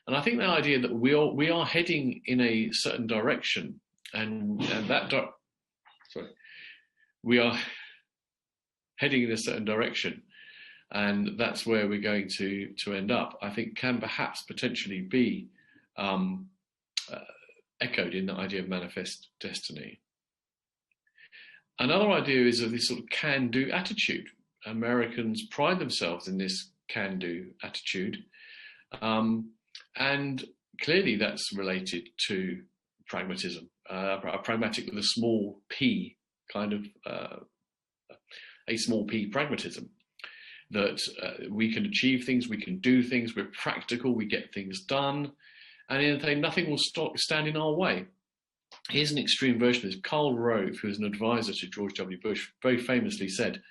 And I think the idea that we are heading in a certain direction, and we are heading in a certain direction, and that's where we're going to end up, I think can perhaps potentially be echoed in the idea of manifest destiny. Another idea is of this sort of can-do attitude. Americans pride themselves in this can-do attitude, and clearly that's related to pragmatism, pragmatic with a small p, kind of a small p pragmatism, that we can achieve things, we can do things, we're practical, we get things done, and nothing will stand in our way. Here's an extreme version of this. Karl Rove, who is an advisor to George W. Bush, very famously said,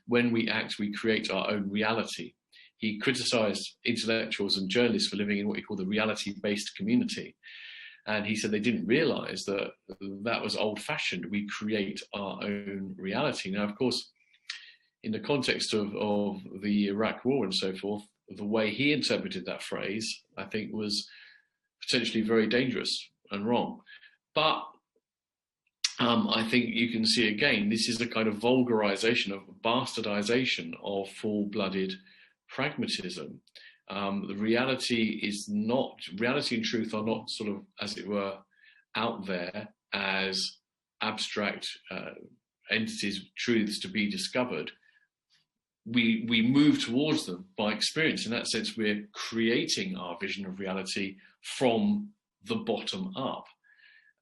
when we act, we create our own reality. He criticized intellectuals and journalists for living in what he called the reality-based community. And he said they didn't realize that that was old-fashioned. We create our own reality. Now, of course, in the context of the Iraq War and so forth, the way he interpreted that phrase, I think, was potentially very dangerous and wrong. But I think you can see again, this is a kind of vulgarization, of bastardization of full-blooded pragmatism. The reality and truth are not sort of, as it were, out there as abstract entities, truths to be discovered. We move towards them by experience. In that sense, we're creating our vision of reality from the bottom up.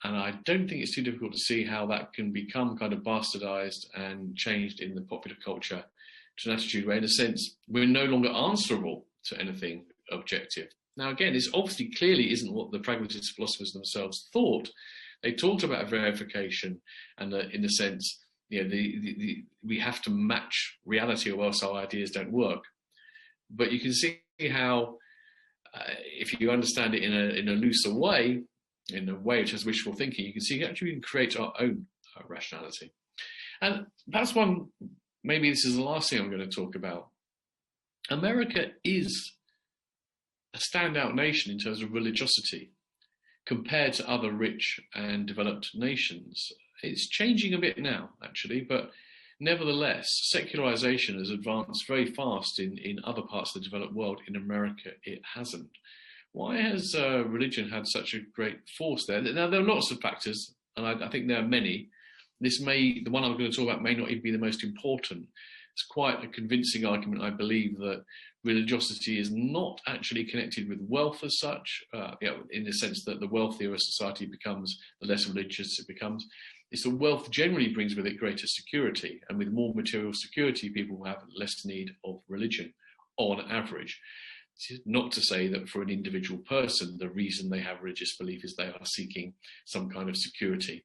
And I don't think it's too difficult to see how that can become kind of bastardized and changed in the popular culture to an attitude where, in a sense, we're no longer answerable to anything objective. Now, again, this obviously clearly isn't what the pragmatist philosophers themselves thought. They talked about verification and in a sense, we have to match reality or else our ideas don't work. But you can see how, if you understand it in a looser way, in a way which has wishful thinking, you can see actually we can create our own rationality. And that's one, maybe this is the last thing I'm going to talk about. America is a standout nation in terms of religiosity. compared to other rich and developed nations. It's changing a bit now, actually, but nevertheless, secularization has advanced very fast in other parts of the developed world. In America, it hasn't. Why has religion had such a great force there? Now, there are lots of factors, and I think there are many. The one I'm going to talk about may not even be the most important. It's quite a convincing argument, I believe, that religiosity is not actually connected with wealth as such, in the sense that the wealthier a society becomes, the less religious it becomes. It's that wealth generally brings with it greater security, and with more material security, people will have less need of religion on average. Not to say that for an individual person, the reason they have religious belief is they are seeking some kind of security.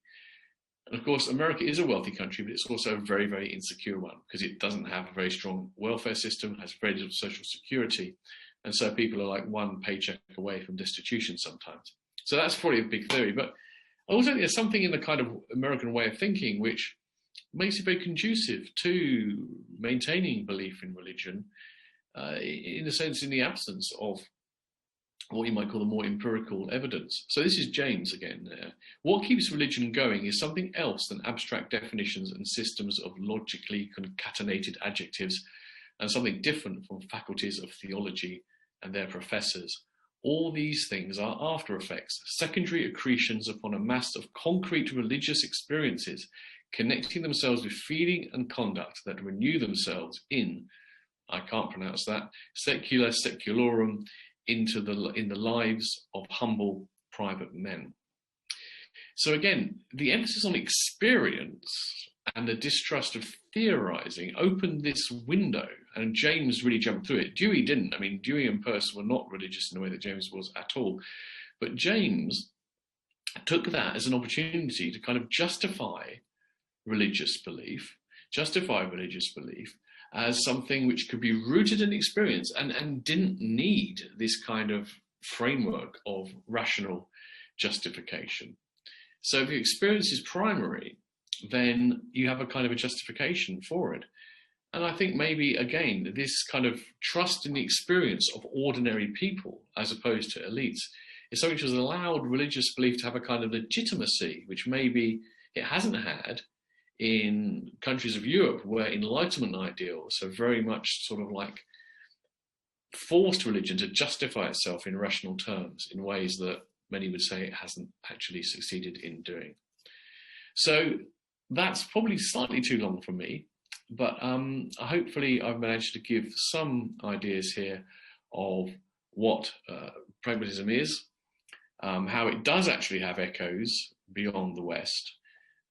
And of course, America is a wealthy country, but it's also a very, very insecure one because it doesn't have a very strong welfare system, has very little social security. And so people are like one paycheck away from destitution sometimes. So that's probably a big theory. But also there's something in the kind of American way of thinking which makes it very conducive to maintaining belief in religion, in a sense, in the absence of what you might call the more empirical evidence. So this is James again. What keeps religion going is something else than abstract definitions and systems of logically concatenated adjectives, and something different from faculties of theology and their professors. All these things are after effects, secondary accretions upon a mass of concrete religious experiences, connecting themselves with feeling and conduct that renew themselves in, I can't pronounce that, secula secularum, in the lives of humble private men. So again, the emphasis on experience and the distrust of theorizing opened this window, and James really jumped through it. Dewey didn't. I mean, Dewey and Peirce were not religious in the way that James was at all. But James took that as an opportunity to kind of justify religious belief as something which could be rooted in experience and didn't need this kind of framework of rational justification. So if your experience is primary, then you have a kind of a justification for it. And I think maybe, again, this kind of trust in the experience of ordinary people as opposed to elites is something which has allowed religious belief to have a kind of legitimacy, which maybe it hasn't had in countries of Europe, where Enlightenment ideals have very much sort of like forced religion to justify itself in rational terms in ways that many would say it hasn't actually succeeded in doing. So that's probably slightly too long for me, but hopefully I've managed to give some ideas here of what pragmatism is, how it does actually have echoes beyond the West,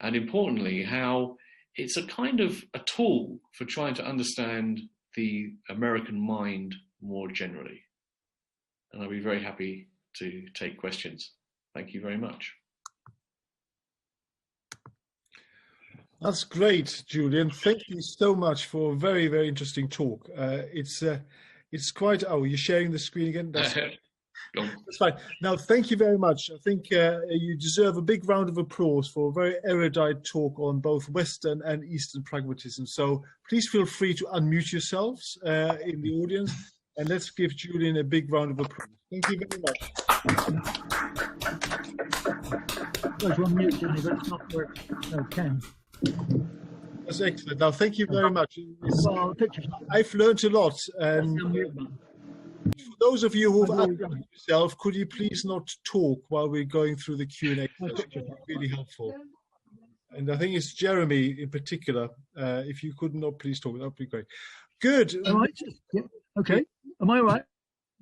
and importantly, how it's a kind of a tool for trying to understand the American mind more generally. And I'll be very happy to take questions. Thank you very much. That's great, Julian. Thank you so much for a very, very interesting talk. It's quite, oh, you're sharing the screen again? That's fine. Now, thank you very much. I think you deserve a big round of applause for a very erudite talk on both Western and Eastern pragmatism. So please feel free to unmute yourselves in the audience, and let's give Julian a big round of applause. Thank you very much. Well, to unmute, Jimmy, that's not work. Okay. That's excellent. Now, thank you very much. I've learned a lot. And for those of you who've unmuted yourself, could you please not talk while we're going through the Q&A session? It would be really helpful. And I think it's Jeremy in particular. If you could not please talk, that would be great. Good. All right. Yeah. Okay. Am I all right?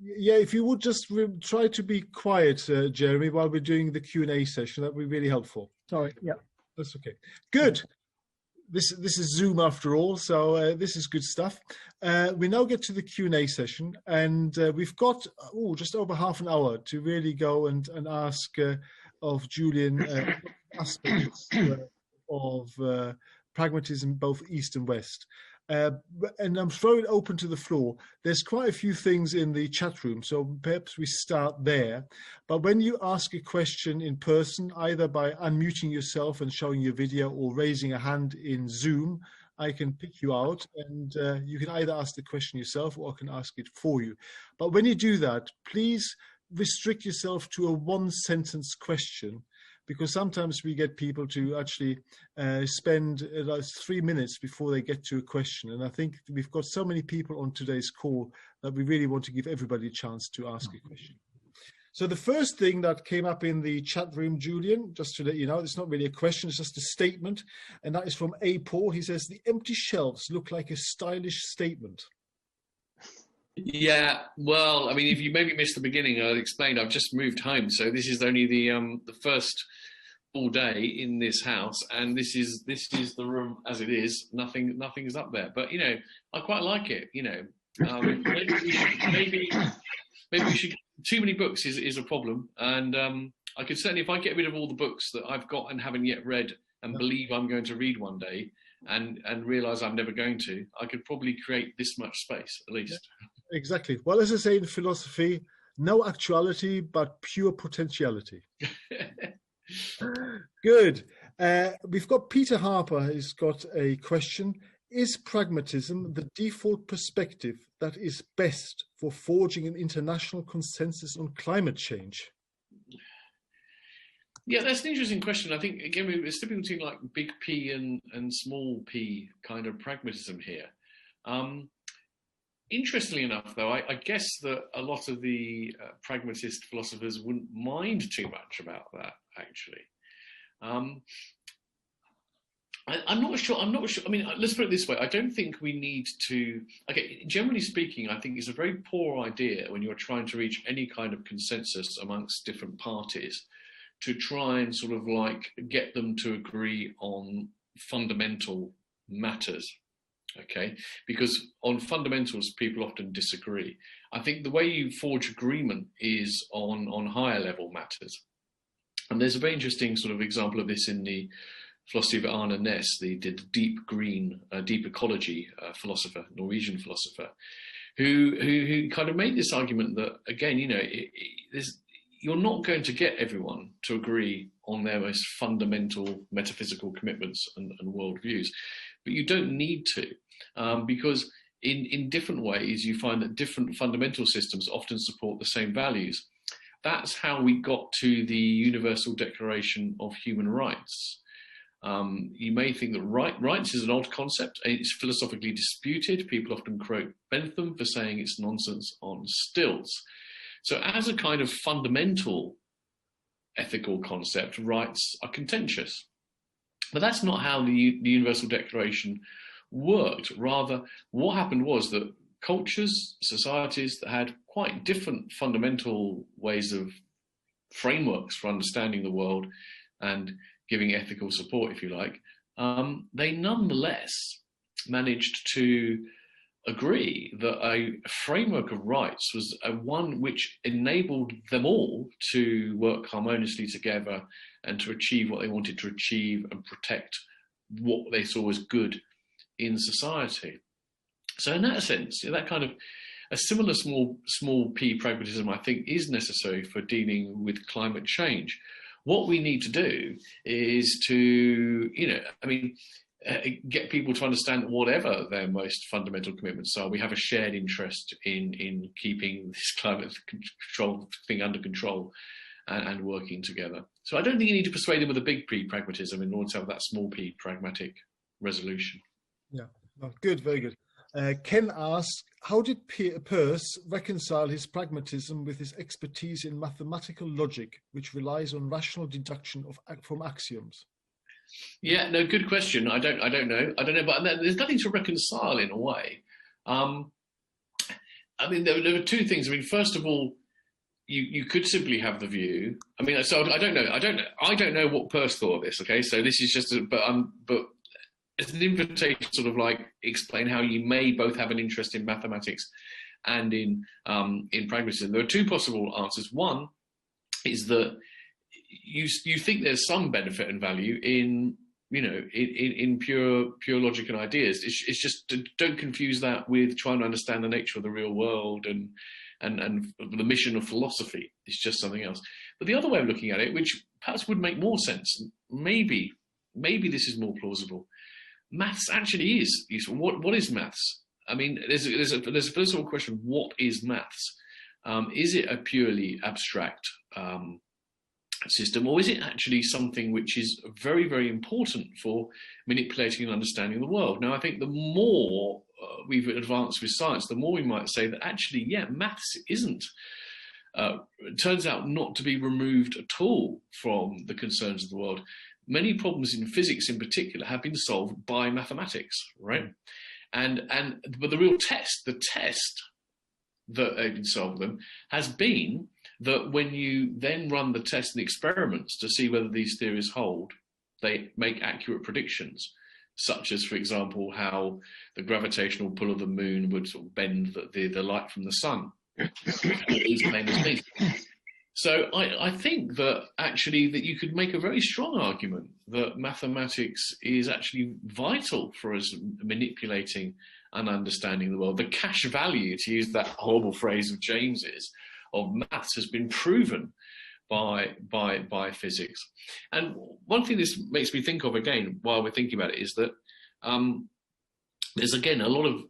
Yeah, if you would just try to be quiet, Jeremy, while we're doing the Q&A session, that would be really helpful. Sorry. Yeah. That's okay. Good. This is Zoom after all, so this is good stuff. We now get to the Q&A session, and we've got just over half an hour to really go and ask of Julian aspects of pragmatism, both East and West. And I'm throwing it open to the floor. There's quite a few things in the chat room, so perhaps we start there. But when you ask a question in person, either by unmuting yourself and showing your video or raising a hand in Zoom, I can pick you out, and you can either ask the question yourself or I can ask it for you. But when you do that, please restrict yourself to a one-sentence question, because sometimes we get people to actually spend 3 minutes before they get to a question. And I think we've got so many people on today's call that we really want to give everybody a chance to ask a question. So the first thing that came up in the chat room, Julian, just to let you know, it's not really a question, it's just a statement. And that is from A. Paul. He says, the empty shelves look like a stylish statement. Yeah, well, I mean, if you maybe missed the beginning, I explained I've just moved home. So this is only the first full day in this house. And this is the room as it is. Nothing's up there. But, you know, I quite like it, you know. Maybe we should. Too many books is a problem, and I could certainly, if I get rid of all the books that I've got and haven't yet read and believe I'm going to read one day, and realise I'm never going to, I could probably create this much space at least. Yeah, exactly. Well, as I say in philosophy, no actuality but pure potentiality. Good. We've got Peter Harper has got a question. Is pragmatism the default perspective that is best for forging an international consensus on climate change? Yeah, that's an interesting question. I think, again, we're slipping between like big P and small p kind of pragmatism here. Interestingly enough, though, I guess that a lot of the pragmatist philosophers wouldn't mind too much about that, actually. I'm not sure. I mean, let's put it this way. I don't think we need to. Okay, generally speaking, I think it's a very poor idea when you're trying to reach any kind of consensus amongst different parties to try and sort of like get them to agree on fundamental matters. Okay, because on fundamentals, people often disagree. I think the way you forge agreement is on higher level matters. And there's a very interesting sort of example of this in the philosophy of Arne Næss, the deep green, deep ecology philosopher, Norwegian philosopher, who kind of made this argument that, again, you know, you're not going to get everyone to agree on their most fundamental metaphysical commitments and worldviews, but you don't need to, because in different ways you find that different fundamental systems often support the same values. That's how we got to the Universal Declaration of Human Rights. You may think that rights is an odd concept. It's philosophically disputed. People often quote Bentham for saying it's nonsense on stilts. So as a kind of fundamental ethical concept, rights are contentious. But that's not how the Universal Declaration worked. Rather, what happened was that cultures, societies that had quite different fundamental ways of frameworks for understanding the world and giving ethical support, if you like, they nonetheless managed to agree that a framework of rights was one which enabled them all to work harmoniously together and to achieve what they wanted to achieve and protect what they saw as good in society. So in that sense, that kind of a similar small p pragmatism, I think, is necessary for dealing with climate change. What we need to do is to, you know, I mean, get people to understand that whatever their most fundamental commitments are, we have a shared interest in keeping this climate control thing under control and working together. So I don't think you need to persuade them with a big P pragmatism in order to have that small p pragmatic resolution. Yeah, well, good, very good. Ken asks, how did Peirce reconcile his pragmatism with his expertise in mathematical logic, which relies on rational deduction from axioms? Yeah, no, good question. I don't know, but there's nothing to reconcile in a way. I mean, there are two things. I mean, first of all, you could simply have the view. I mean, so I don't know what Peirce thought of this. Okay, so this is just, but it's an invitation to sort of like explain how you may both have an interest in mathematics and in pragmatism. There are two possible answers. One is that you think there's some benefit and value in, you know, in pure logic and ideas. It's just, don't confuse that with trying to understand the nature of the real world and the mission of philosophy. It's just something else. But the other way of looking at it, which perhaps would make more sense, maybe this is more plausible. Maths actually is useful. What is maths? I mean, there's a philosophical question. What is maths? Is it a purely abstract system, or is it actually something which is very, very important for manipulating and understanding the world? Now, I think the more we've advanced with science, the more we might say that actually, yeah, maths isn't, turns out not to be removed at all from the concerns of the world. Many problems in physics in particular have been solved by mathematics, right? But the real test, the test that they've been solved with them has been that when you then run the tests and experiments to see whether these theories hold, they make accurate predictions, such as, for example, how the gravitational pull of the moon would sort of bend the light from the sun. These claims made. So I think that actually that you could make a very strong argument that mathematics is actually vital for us manipulating and understanding the world. The cash value, to use that horrible phrase of James's, of maths has been proven by physics. And one thing this makes me think of again while we're thinking about it is that there's again a lot of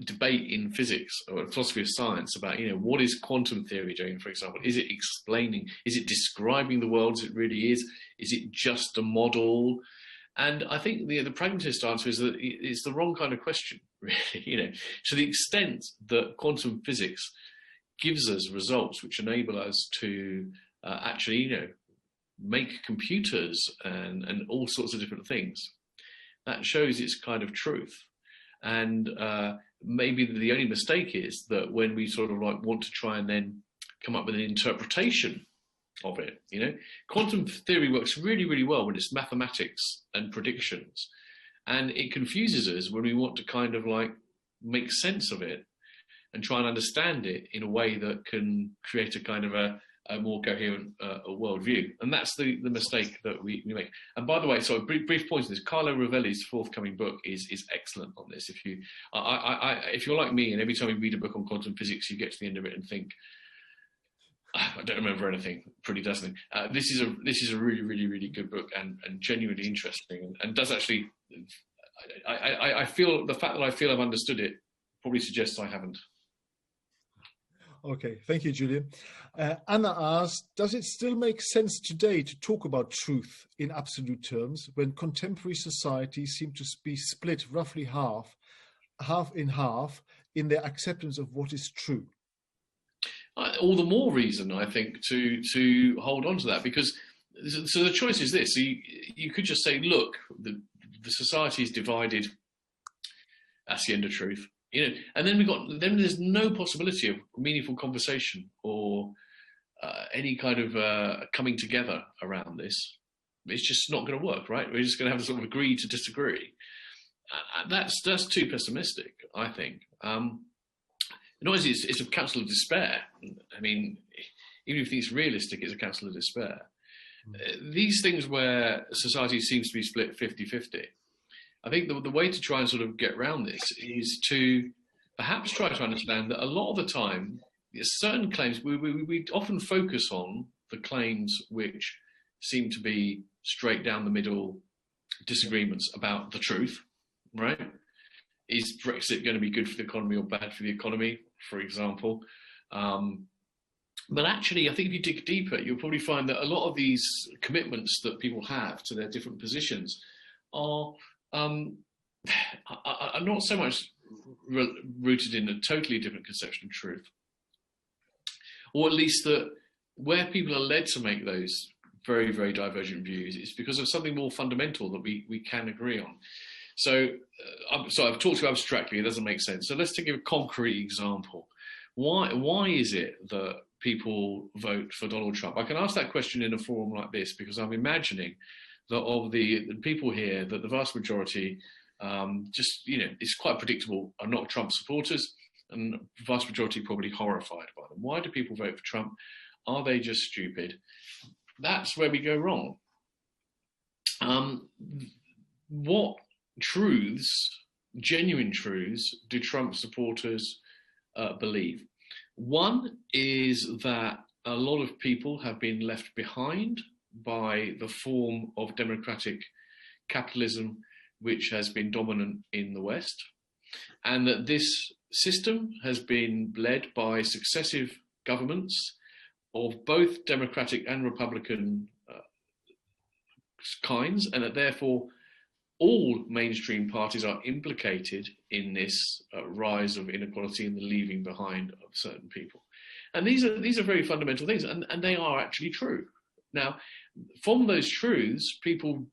debate in physics or philosophy of science about, you know, what is quantum theory doing, for example? Is it explaining, is it describing the world as it really is? Is it just a model? And I think the pragmatist answer is that it's the wrong kind of question, really. You know, to the extent that quantum physics gives us results which enable us to actually, you know, make computers and all sorts of different things, that shows its kind of truth. And maybe the only mistake is that when we sort of like want to try and then come up with an interpretation of it, you know, quantum theory works really, really well when it's mathematics and predictions, and it confuses us when we want to kind of like make sense of it and try and understand it in a way that can create a kind of a more coherent worldview. And that's the mistake that we make. And by the way, so a brief point on this, Carlo Rovelli's forthcoming book is excellent on this. If you're like me and every time you read a book on quantum physics, you get to the end of it and think, I don't remember anything, pretty doesn't it? This is a really, really, really good book and genuinely interesting and does actually, I feel, the fact that I feel I've understood it probably suggests I haven't. Okay, thank you, Julian. Anna asked, does it still make sense today to talk about truth in absolute terms when contemporary societies seem to be split roughly half in their acceptance of what is true? All the more reason, I think, to hold on to that, because so the choice is this. So you could just say, look, the society is divided. That's the end of truth. You know, and then there's no possibility of meaningful conversation or any kind of coming together around this. It's just not going to work, right? We're just going to have to sort of agree to disagree. That's too pessimistic, I think. Noisy, it's a counsel of despair. I mean, even if it's realistic, it's a counsel of despair. These things where society seems to be split 50-50, I think the way to try and sort of get around this is to perhaps try to understand that a lot of the time, certain claims, we often focus on the claims which seem to be straight down the middle disagreements about the truth, right? Is Brexit going to be good for the economy or bad for the economy, for example? But actually, I think if you dig deeper, you'll probably find that a lot of these commitments that people have to their different positions are not so much rooted in a totally different conception of truth, or at least that where people are led to make those very, very divergent views, it's because of something more fundamental that we can agree on. So I've talked to you abstractly, it doesn't make sense. So let's take a concrete example. Why is it that people vote for Donald Trump? I can ask that question in a forum like this because I'm imagining that of the people here, that the vast majority, just, you know, it's quite predictable, are not Trump supporters, and the vast majority probably horrified by them. Why do people vote for Trump? Are they just stupid? That's where we go wrong. What truths, genuine truths, do Trump supporters believe? One is that a lot of people have been left behind by the form of democratic capitalism which has been dominant in the West, and that this system has been led by successive governments of both Democratic and Republican kinds, and that therefore all mainstream parties are implicated in this rise of inequality and the leaving behind of certain people. And these are very fundamental things, and they are actually true. Now, from those truths, people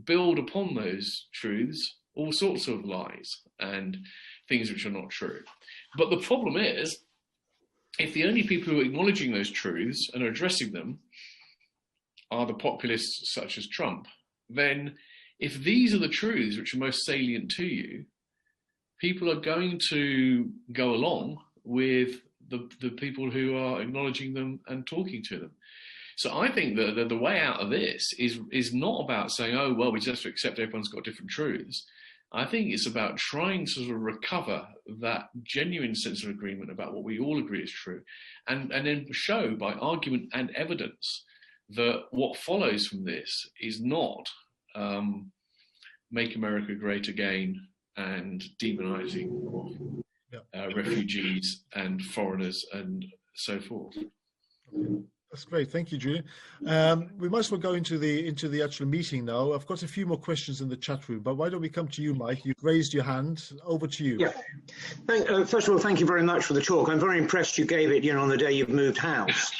build upon those truths all sorts of lies and things which are not true. But the problem is, if the only people who are acknowledging those truths and are addressing them are the populists such as Trump, then if these are the truths which are most salient to you, people are going to go along with the people who are acknowledging them and talking to them. So I think that the way out of this is not about saying, oh, well, we just have to accept everyone's got different truths. I think it's about trying to sort of recover that genuine sense of agreement about what we all agree is true, and then show by argument and evidence that what follows from this is not make America great again and demonizing refugees and foreigners and so forth. That's great. Thank you, Julian. We might as well go into the actual meeting now. I've got a few more questions in the chat room, but why don't we come to you, Mike? You've raised your hand. Over to you. Yeah. First of all, thank you very much for the talk. I'm very impressed you gave it, on the day you've moved house.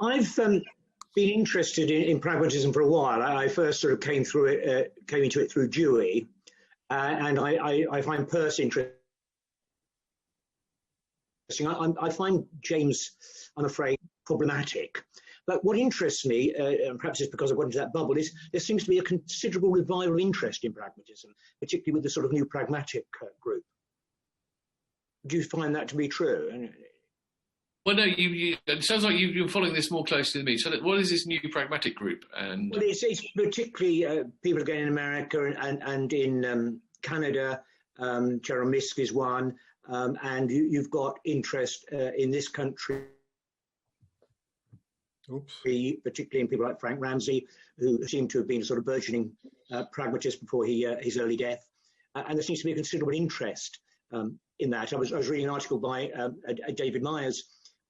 I've been interested in pragmatism for a while. I first sort of came into it through Dewey, and I find Peirce interesting. I find James, I'm afraid, problematic. But what interests me, and perhaps it's because I got into that bubble, is there seems to be a considerable revival of interest in pragmatism, particularly with the sort of new pragmatic group. Do you find that to be true? Well, no, it sounds like you're following this more closely than me. So what is this new pragmatic group? And well, it's particularly people again in America and in Canada. Jerome Misk is one. And you've got interest in this country, particularly in people like Frank Ramsey, who seem to have been a sort of burgeoning pragmatist before his early death. And there seems to be a considerable interest in that. I was reading an article by David Myers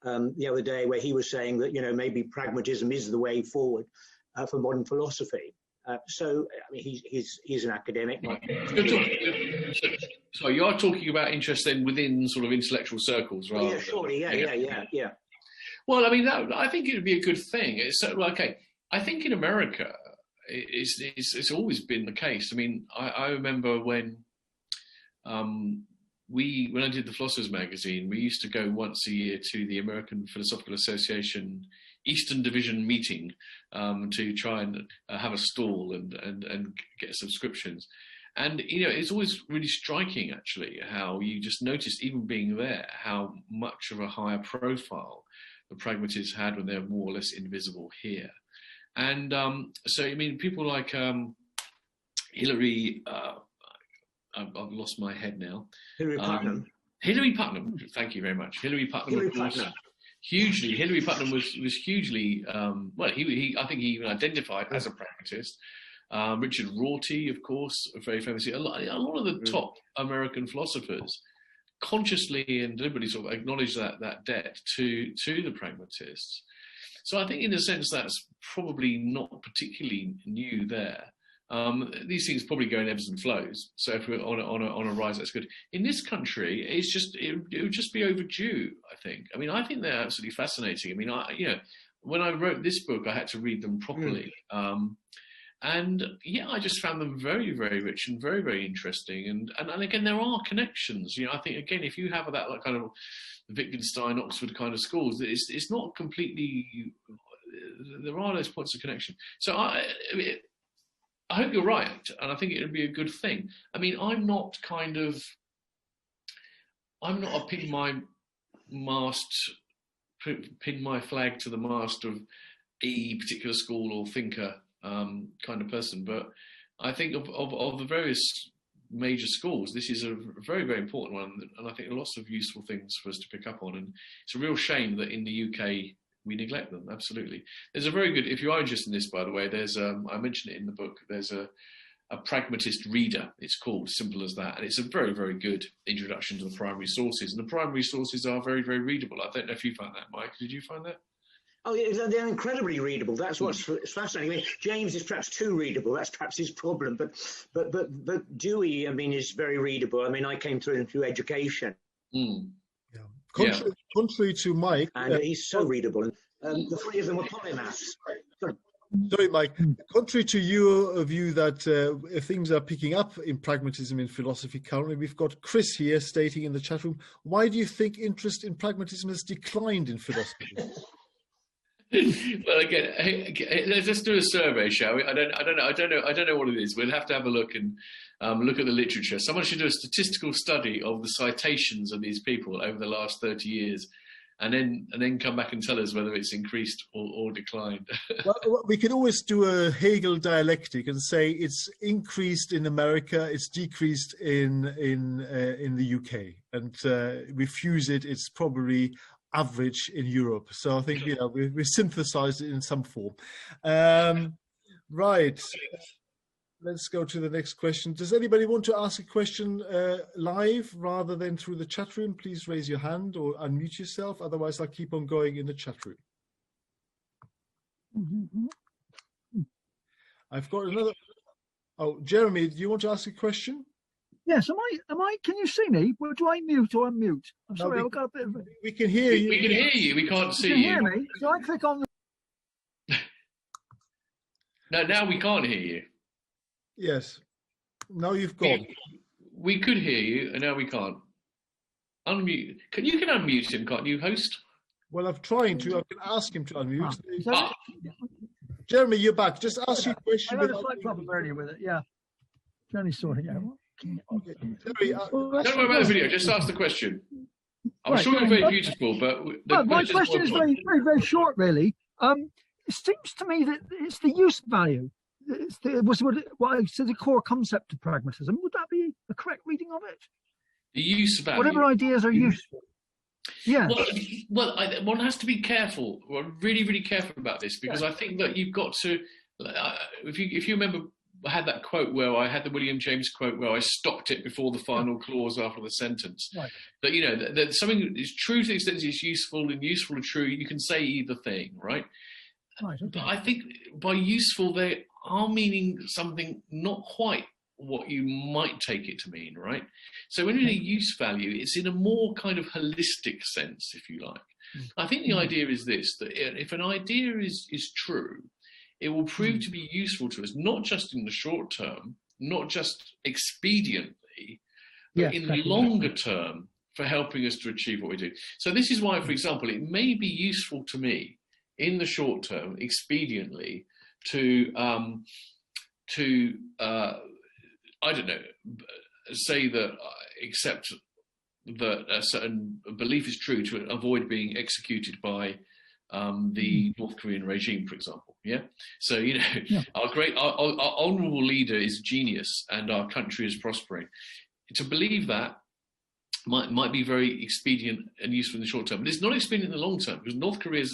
the other day where he was saying that, maybe pragmatism is the way forward for modern philosophy. So I mean, he's an academic. So you're talking about interest then within sort of intellectual circles, rather? Yeah, surely, yeah. Well, I mean, I think it would be a good thing. Okay. I think in America, it's always been the case. I mean, I remember when I did the Philosophers magazine, we used to go once a year to the American Philosophical Association Eastern Division meeting to try and have a stall and get subscriptions. And, it's always really striking, actually, how you just noticed, even being there, how much of a higher profile the pragmatists had when they were more or less invisible here. And so, I mean, people like Hillary, I've lost my head now. Hillary Putnam. Hillary Putnam, thank you very much. Hillary Putnam, Hillary Putnam was hugely, I think he even identified as a pragmatist. Richard Rorty, of course, very famously. A lot of the top American philosophers consciously and deliberately sort of acknowledge that debt to the pragmatists. So I think in a sense that's probably not particularly new there. These things probably go in ebbs and flows. So if we're on a rise, that's good. In this country, it would just be overdue, I think. I mean, I think they're absolutely fascinating. I mean, when I wrote this book, I had to read them properly. And I just found them very, very rich and very, very interesting. And again, there are connections. I think, again, if you have that kind of Wittgenstein, Oxford kind of schools, it's not completely, there are those points of connection. So I hope you're right. And I think it would be a good thing. I mean, I'm not a pin my flag to the mast of a particular school or thinker kind of person, but I think of the various major schools, this is a very, very important one, and I think lots of useful things for us to pick up on. And it's a real shame that in the UK we neglect them. Absolutely. There's a very good, if you are interested in this, by the way, there's I mentioned it in the book, there's a a pragmatist reader, it's called, simple as that. And it's a very, very good introduction to the primary sources. And the primary sources are very, very readable. I don't know if you found that, Mike. Did you find that? Oh, yeah, they're incredibly readable. That's what's fascinating. I mean, James is perhaps too readable. That's perhaps his problem. But Dewey, I mean, is very readable. I mean, I came through education. Mm. Yeah. Contrary to Mike, and he's so readable. And the three of them were polymaths. Sorry, Mike. Contrary to your view that things are picking up in pragmatism in philosophy currently, we've got Chris here stating in the chat room, why do you think interest in pragmatism has declined in philosophy? Well, again, let's just do a survey, shall we? I don't know what it is. We'll have to have a look and look at the literature. Someone should do a statistical study of the citations of these people over the last 30 years. And then come back and tell us whether it's increased or declined. Well, we can always do a Hegel dialectic and say it's increased in America, it's decreased in the UK, and we fuse it. It's probably average in Europe. So I think we synthesized it in some form. Right. Let's go to the next question. Does anybody want to ask a question live rather than through the chat room? Please raise your hand or unmute yourself. Otherwise, I'll keep on going in the chat room. I've got another. Oh, Jeremy, do you want to ask a question? Yes. Am I? Can you see me? Well, do I mute or unmute? I'm sorry, I've got a bit of. We can hear you. We can hear you. We can't see you. You can hear me. So I click on the. No, now we can't hear you. Yes. Now you've gone. We could hear you, and now we can't. Unmute. You can unmute him, can't you, host? Well, I'm trying to. I can ask him to unmute. Jeremy, you're back. Just ask your question. I had a slight problem earlier with it. Yeah. Johnny sorting out. Okay. Jeremy, don't worry about the video. Just ask the question. I'm sure you're very beautiful, but my question is very, very, very short, really. It seems to me that it's the use value. What I said, the core concept of pragmatism. Would that be a correct reading of it? The use value. Whatever ideas are useful. Yeah. Well, one has to be careful, really, really careful about this, because I think that you've got to. If you remember, I had that quote where I had the William James quote where I stopped it before the final clause after the sentence. Right. That that something is true to the extent it's useful and useful or true. You can say either thing, right? Right. Okay. But I think by useful they are meaning something not quite what you might take it to mean, right? So when you use value, it's in a more kind of holistic sense, if you like. I think the idea is this, that if an idea is true, it will prove to be useful to us, not just in the short term, not just expediently, but in the longer term for helping us to achieve what we do. So this is why, for example, it may be useful to me in the short term, expediently, to I don't know, say that accept that a certain belief is true to avoid being executed by the North Korean regime, for example. Yeah. So our honourable leader is a genius, and our country is prospering. To believe that might be very expedient and useful in the short term, but it's not expedient in the long term, because North Korea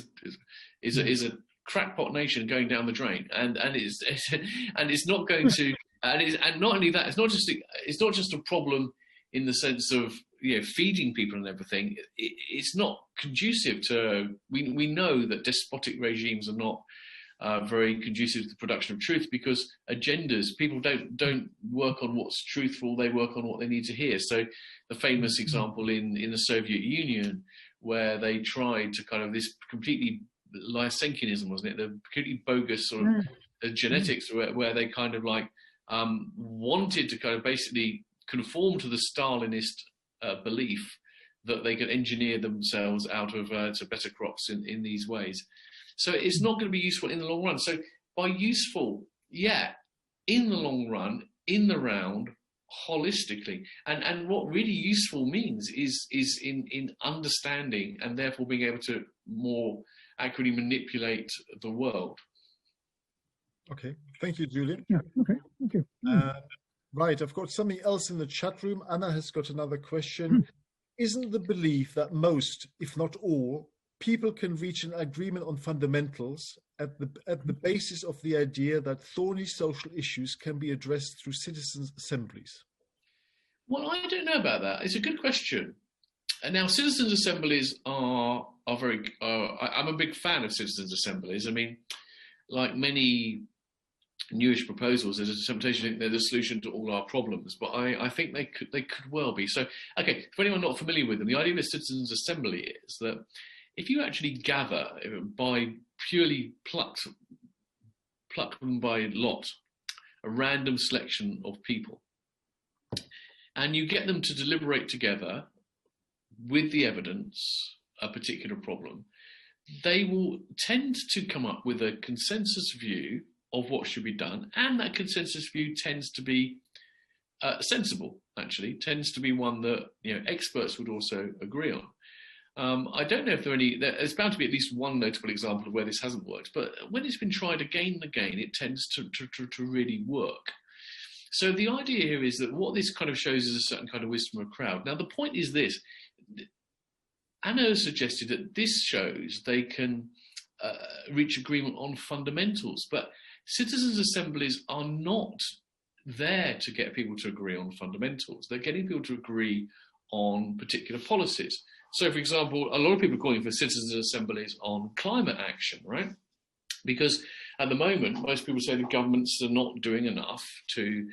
is a crackpot nation going down the drain, and it's not going to, and not only that, it's not just a problem in the sense of feeding people and everything. It's not conducive to. We know that despotic regimes are not very conducive to the production of truth, because agendas, people don't work on what's truthful, they work on what they need to hear. So the famous example in the Soviet Union, where they tried to kind of this completely Lysenkianism, wasn't it? The completely bogus sort of genetics, where they kind of like wanted to kind of basically conform to the Stalinist belief that they could engineer themselves out of to better crops in these ways. So it's not going to be useful in the long run. So by useful, in the long run, in the round, holistically, and what really useful means is in understanding and therefore being able to more accurately manipulate the world. Okay, thank you, Julian. Yeah, okay, thank you. Right, I've got something else in the chat room. Anna has got another question. Isn't the belief that most, if not all, people can reach an agreement on fundamentals at the basis of the idea that thorny social issues can be addressed through citizens' assemblies? Well, I don't know about that. It's a good question. And now, citizens' assemblies are very. I'm a big fan of citizens' assemblies. I mean, like many newish proposals, there's a temptation to think they're the solution to all our problems, but I think they could well be. So, okay, for anyone not familiar with them, the idea of a citizens' assembly is that if you actually gather by purely plucked them by lot, a random selection of people, and you get them to deliberate together with the evidence a particular problem, they will tend to come up with a consensus view of what should be done, and that consensus view tends to be sensible. Actually, tends to be one that experts would also agree on. I don't know if there's bound to be at least one notable example of where this hasn't worked, but when it's been tried again and again, it tends to really work. So the idea here is that what this kind of shows is a certain kind of wisdom of crowd. Now, the point is this. Anna suggested that this shows they can reach agreement on fundamentals, but citizens' assemblies are not there to get people to agree on fundamentals. They're getting people to agree on particular policies. So, for example, a lot of people are calling for citizens' assemblies on climate action, right? Because at the moment, most people say the governments are not doing enough to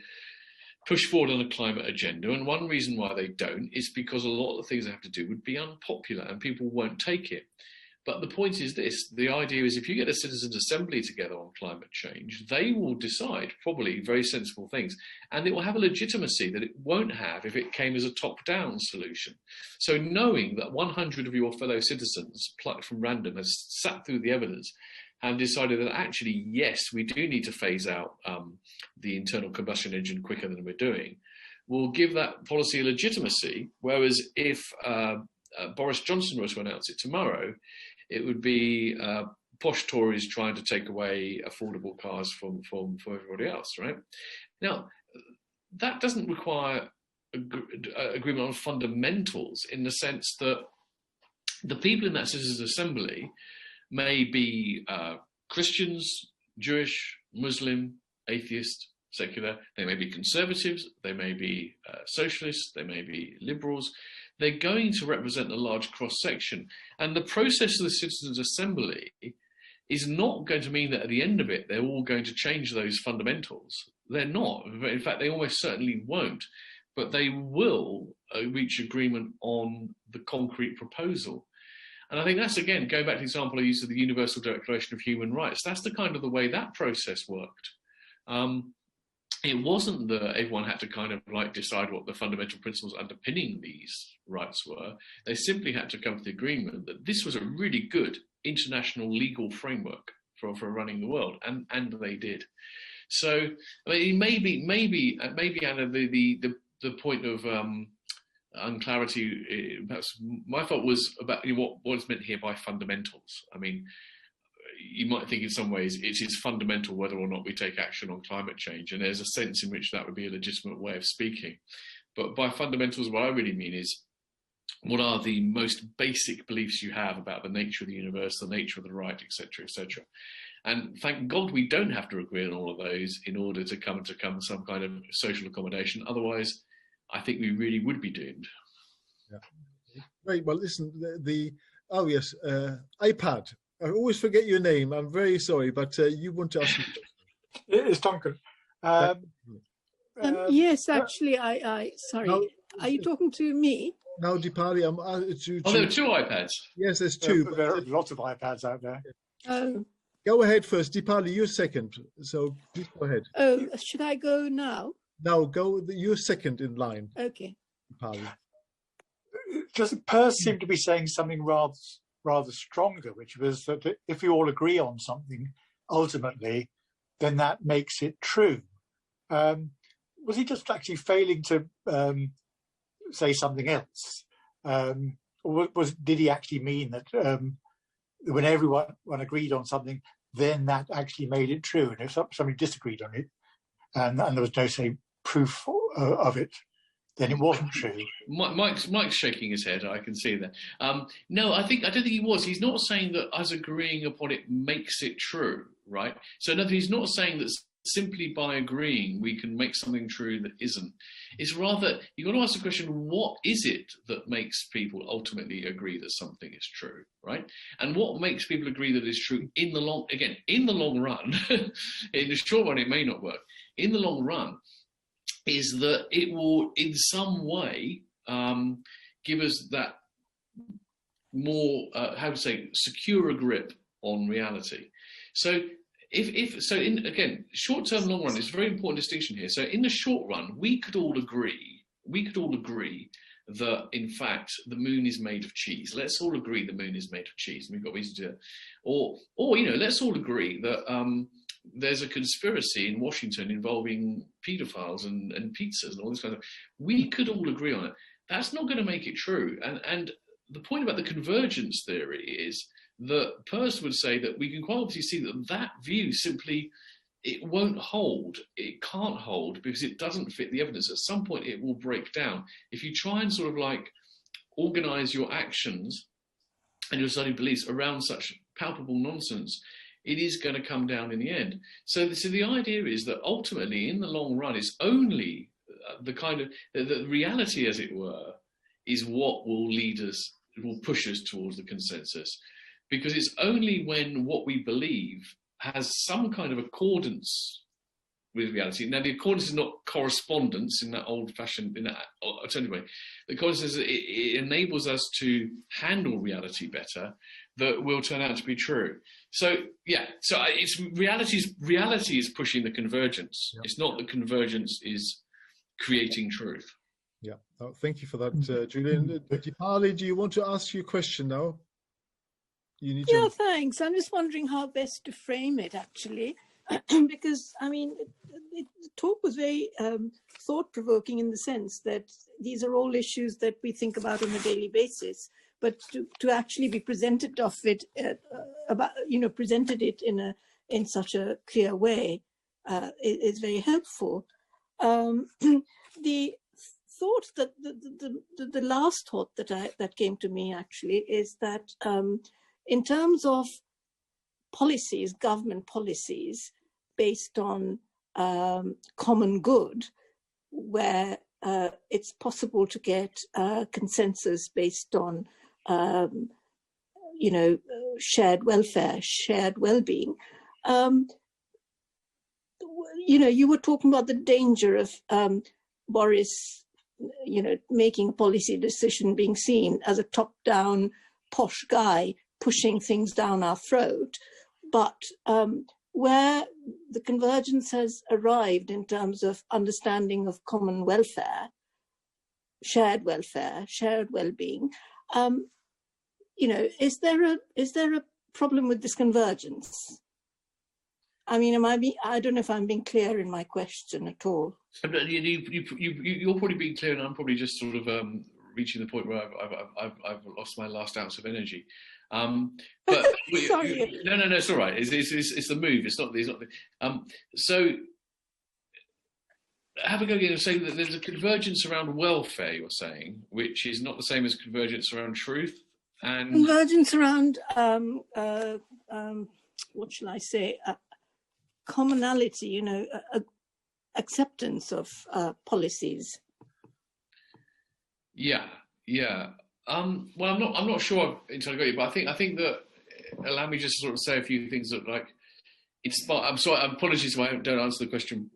push forward on a climate agenda. And one reason why they don't is because a lot of the things they have to do would be unpopular and people won't take it. But the point is this, the idea is if you get a citizens' assembly together on climate change, they will decide probably very sensible things, and it will have a legitimacy that it won't have if it came as a top-down solution. So knowing that 100 of your fellow citizens, plucked from random, has sat through the evidence and decided that actually, yes, we do need to phase out the internal combustion engine quicker than we're doing, will give that policy a legitimacy, whereas if Boris Johnson were to announce it tomorrow, it would be posh Tories trying to take away affordable cars from everybody else, right? Now, that doesn't require agreement on fundamentals in the sense that the people in that citizens' assembly may be Christians, Jewish, Muslim, atheist, secular. They may be conservatives, they may be socialists, they may be liberals. They're going to represent a large cross-section. And the process of the citizens' assembly is not going to mean that at the end of it, they're all going to change those fundamentals. They're not. In fact, they almost certainly won't. But they will reach agreement on the concrete proposal. And I think that's, again, going back to the example I used of the Universal Declaration of Human Rights, that's the kind of the way that process worked. It wasn't that everyone had to kind of like decide what the fundamental principles underpinning these rights were. They simply had to come to the agreement that this was a really good international legal framework for running the world, and they did. So I mean, maybe Anna, the point of unclarity, perhaps my thought was about what is meant here by fundamentals. I mean, you might think in some ways it is fundamental whether or not we take action on climate change, and there's a sense in which that would be a legitimate way of speaking. But by fundamentals, what I really mean is, what are the most basic beliefs you have about the nature of the universe, the nature of the right, etc., etc. And thank God we don't have to agree on all of those in order to come to some kind of social accommodation. Otherwise, I think we really would be doomed. Yeah. Right. Well, listen, iPad. I always forget your name. I'm very sorry, but you want to ask me. It's Duncan. Yes, actually, I sorry. No, are you talking to me? No, Dipali, there are two iPads. Yes, there's two. There are lots of iPads out there. Oh. Go ahead first. Dipali, you're second. So please go ahead. Oh, should I go now? No, you're second in line. Okay. Dipali. Just Peirce seemed to be saying something rather stronger, which was that if we all agree on something, ultimately, then that makes it true. Was he just actually failing to say something else? Or did he actually mean that when everyone agreed on something, then that actually made it true? And if somebody disagreed on it, and there was no, say, proof of it, then it wasn't true. Mike's shaking his head. I can see that. No, I don't think he was. He's not saying that us agreeing upon it makes it true, right? So no, he's not saying that simply by agreeing we can make something true that isn't. It's rather, you've got to ask the question, what is it that makes people ultimately agree that something is true, right? And what makes people agree that it's true in the long run, in the short run it may not work, in the long run, is that it will in some way give us that more, secure a grip on reality. So again, short-term, long run is a very important distinction here. So in the short run, we could all agree that in fact the moon is made of cheese. Let's all agree the moon is made of cheese, and we've got reason to do it. Or let's all agree that there's a conspiracy in Washington involving paedophiles and pizzas and all this kind of. We could all agree on it. That's not going to make it true. And the point about the convergence theory is that Peirce would say that we can quite obviously see that view simply, it won't hold. It can't hold because it doesn't fit the evidence. At some point it will break down. If you try and sort of like organize your actions and your study beliefs around such palpable nonsense, it is going to come down in the end. So the idea is that ultimately in the long run, it's only the kind of, the reality as it were, is what will lead us, will push us towards the consensus. Because it's only when what we believe has some kind of accordance with reality. Now, the accordance is not correspondence in that old-fashioned, in that alternative way. The accordance is it enables us to handle reality better, that will turn out to be true. So, yeah, so it's reality is pushing the convergence. Yep. It's not the convergence is creating truth. Yeah, oh, thank you for that, Julian. Harley, do you want to ask your question now? Yeah, thanks. I'm just wondering how best to frame it, actually, because, I mean, the talk was very thought-provoking in the sense that these are all issues that we think about on a daily basis, but to actually be presented of it, presented it in such a clear way is very helpful. The thought that the last thought that came to me actually is that in terms of policies, government policies based on common good, where it's possible to get consensus based on, shared welfare, shared well-being. You were talking about the danger of Boris, making a policy decision being seen as a top-down posh guy pushing things down our throat, but where the convergence has arrived in terms of understanding of common welfare, shared well-being, is there a problem with this convergence? I mean, I don't know if I'm being clear in my question at all. You're probably being clear, and I'm probably just sort of reaching the point where I've lost my last ounce of energy. But sorry. No, it's all right. It's the move. It's not. So have a go again and say that there's a convergence around welfare. You're saying, which is not the same as convergence around truth and convergence around what shall I say? Commonality. Acceptance of policies. Yeah. Well, I'm not sure I've entirely got you, but I think that allow me just to sort of say a few things that I'm sorry. Apologies if I don't answer the question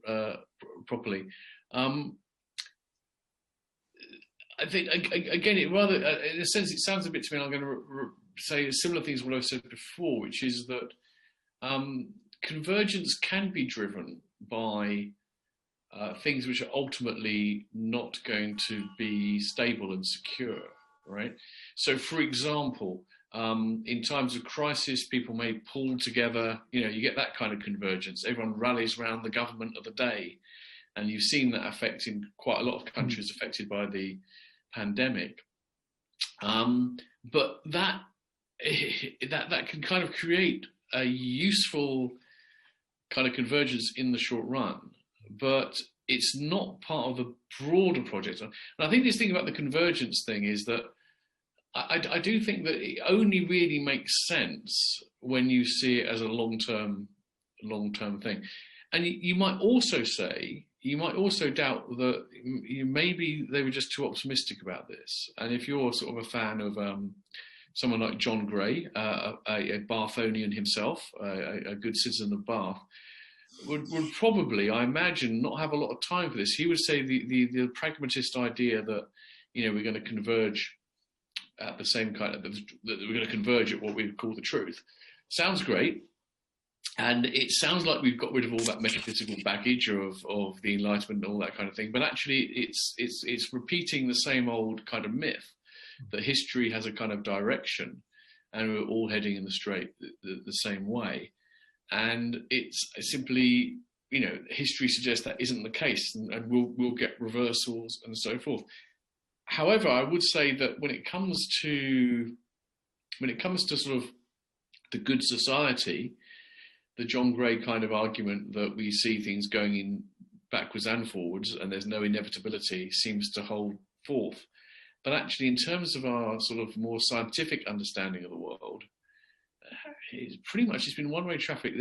properly. I think again, it rather in a sense it sounds a bit to me. I'm going to say similar things to what I've said before, which is that convergence can be driven by things which are ultimately not going to be stable and secure, right? So, for example, in times of crisis, people may pull together, you get that kind of convergence. Everyone rallies around the government of the day. And you've seen that effect in quite a lot of countries affected by the pandemic. But that can kind of create a useful kind of convergence in the short run. But it's not part of the broader project. And I think this thing about the convergence thing is that I do think that it only really makes sense when you see it as a long-term thing. And you might also say, you might also doubt that maybe they were just too optimistic about this. And if you're sort of a fan of someone like John Gray, a Bathonian himself, a good citizen of Bath, would probably, I imagine, not have a lot of time for this. He would say the pragmatist idea that, we're going to converge at the same kind of, that we're going to converge at what we would call the truth, sounds great. And it sounds like we've got rid of all that metaphysical baggage of the Enlightenment and all that kind of thing. But actually, it's repeating the same old kind of myth that history has a kind of direction and we're all heading in the same way. And it's simply, history suggests that isn't the case, and we'll get reversals and so forth. However, I would say that when it comes to sort of the good society, the John Gray kind of argument that we see things going in backwards and forwards and there's no inevitability seems to hold forth. But actually, in terms of our sort of more scientific understanding of the world, it's pretty much, it's been one-way traffic.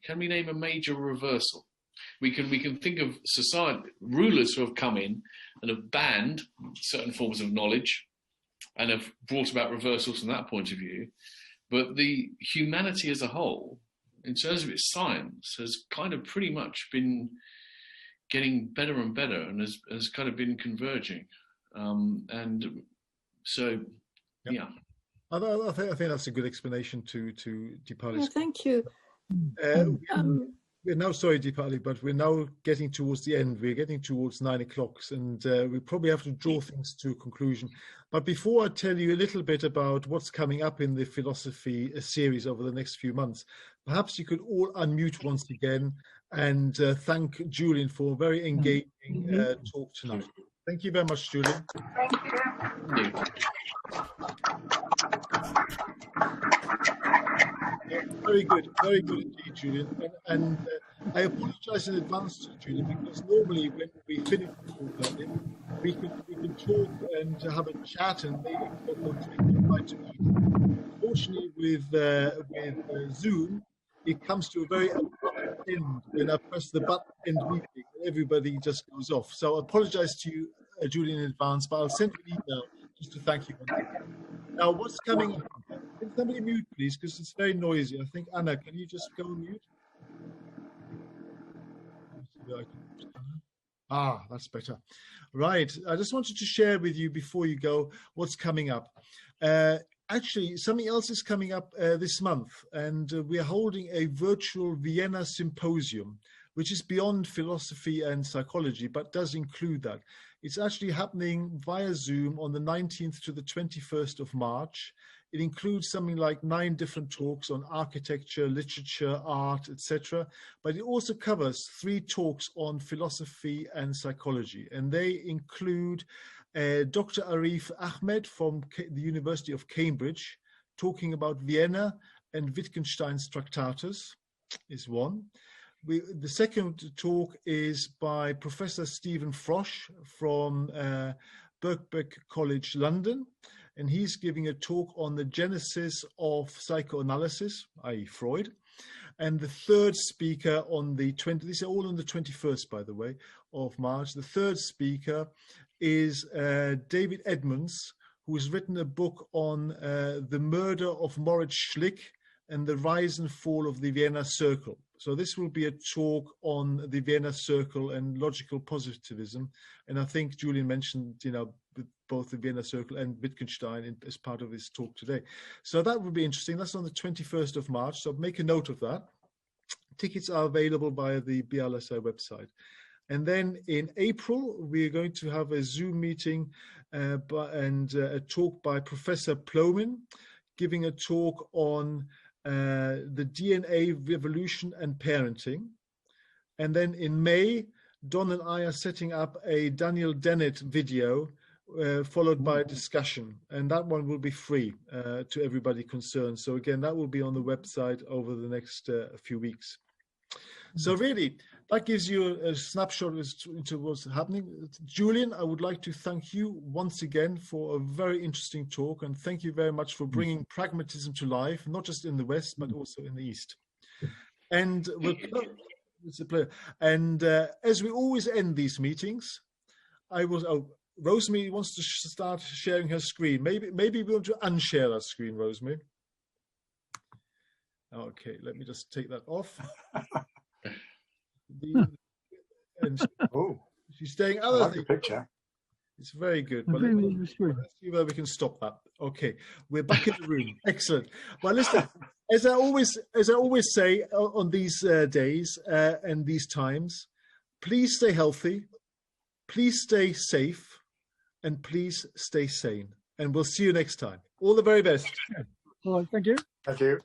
Can we name a major reversal? We can think of society, rulers who have come in and have banned certain forms of knowledge and have brought about reversals from that point of view. But the humanity as a whole, in terms of its science, has kind of pretty much been getting better and better and has kind of been converging. And so, yeah. I think that's a good explanation to Deepali's. Yeah, thank you. We're now, sorry, Deepali, but we're now getting towards the end. We're getting towards 9 o'clock, and we probably have to draw things to a conclusion. But before I tell you a little bit about what's coming up in the philosophy series over the next few months, perhaps you could all unmute once again and thank Julian for a very engaging talk tonight. Thank you very much, Julian. Thank you. Very good indeed, Julian. And I apologize in advance to Julian, because normally when we finish the talk like this, we can talk and have a chat and maybe try to eat. Unfortunately, with Zoom, it comes to a very abrupt end when I press the button end meeting. Everybody just goes off. So I apologize to you, Julian, in advance, but I'll send you an email just to thank you. Now, what's coming up? Can somebody mute, please, because it's very noisy. I think, Anna, can you just go and mute? Ah, that's better. Right. I just wanted to share with you before you go what's coming up. Actually, something else is coming up this month, and we're holding a virtual Vienna symposium, which is beyond philosophy and psychology, but does include that. It's actually happening via Zoom on the 19th to the 21st of March. It includes something like 9 different talks on architecture, literature, art, etc. But it also covers 3 talks on philosophy and psychology. And they include Dr. Arif Ahmed from the University of Cambridge, talking about Vienna and Wittgenstein's Tractatus is one. The second talk is by Professor Stephen Frosch from Birkbeck College, London. And he's giving a talk on the Genesis of Psychoanalysis, i.e. Freud. And the third speaker on the these are all on the 21st, by the way, of March. The third speaker is David Edmonds, who has written a book on the murder of Moritz Schlick and the rise and fall of the Vienna Circle. So this will be a talk on the Vienna Circle and logical positivism. And I think Julian mentioned, both the Vienna Circle and Wittgenstein as part of his talk today. So that would be interesting. That's on the 21st of March. So make a note of that. Tickets are available via the BLSI website. And then in April, we're going to have a Zoom meeting and a talk by Professor Plomin, giving a talk on the DNA revolution and parenting. And then in May, Don and I are setting up a Daniel Dennett video followed by a discussion, and that one will be free to everybody concerned. So again, that will be on the website over the next few weeks. So really, that gives you a snapshot into what's happening. Julian, I would like to thank you once again for a very interesting talk, and thank you very much for bringing pragmatism to life, not just in the West, but also in the East. And it's a pleasure. And as we always end these meetings, Rosemary wants to start sharing her screen. Maybe we want to unshare that screen, Rosemary. Okay, let me just take that off. She's saying other things. Picture. It's very good. Well, let's see whether we can stop that. Okay, we're back in the room. Excellent. Well, listen, as I always say on these days and these times, please stay healthy, please stay safe, and please stay sane. And we'll see you next time. All the very best. All right, thank you. Thank you.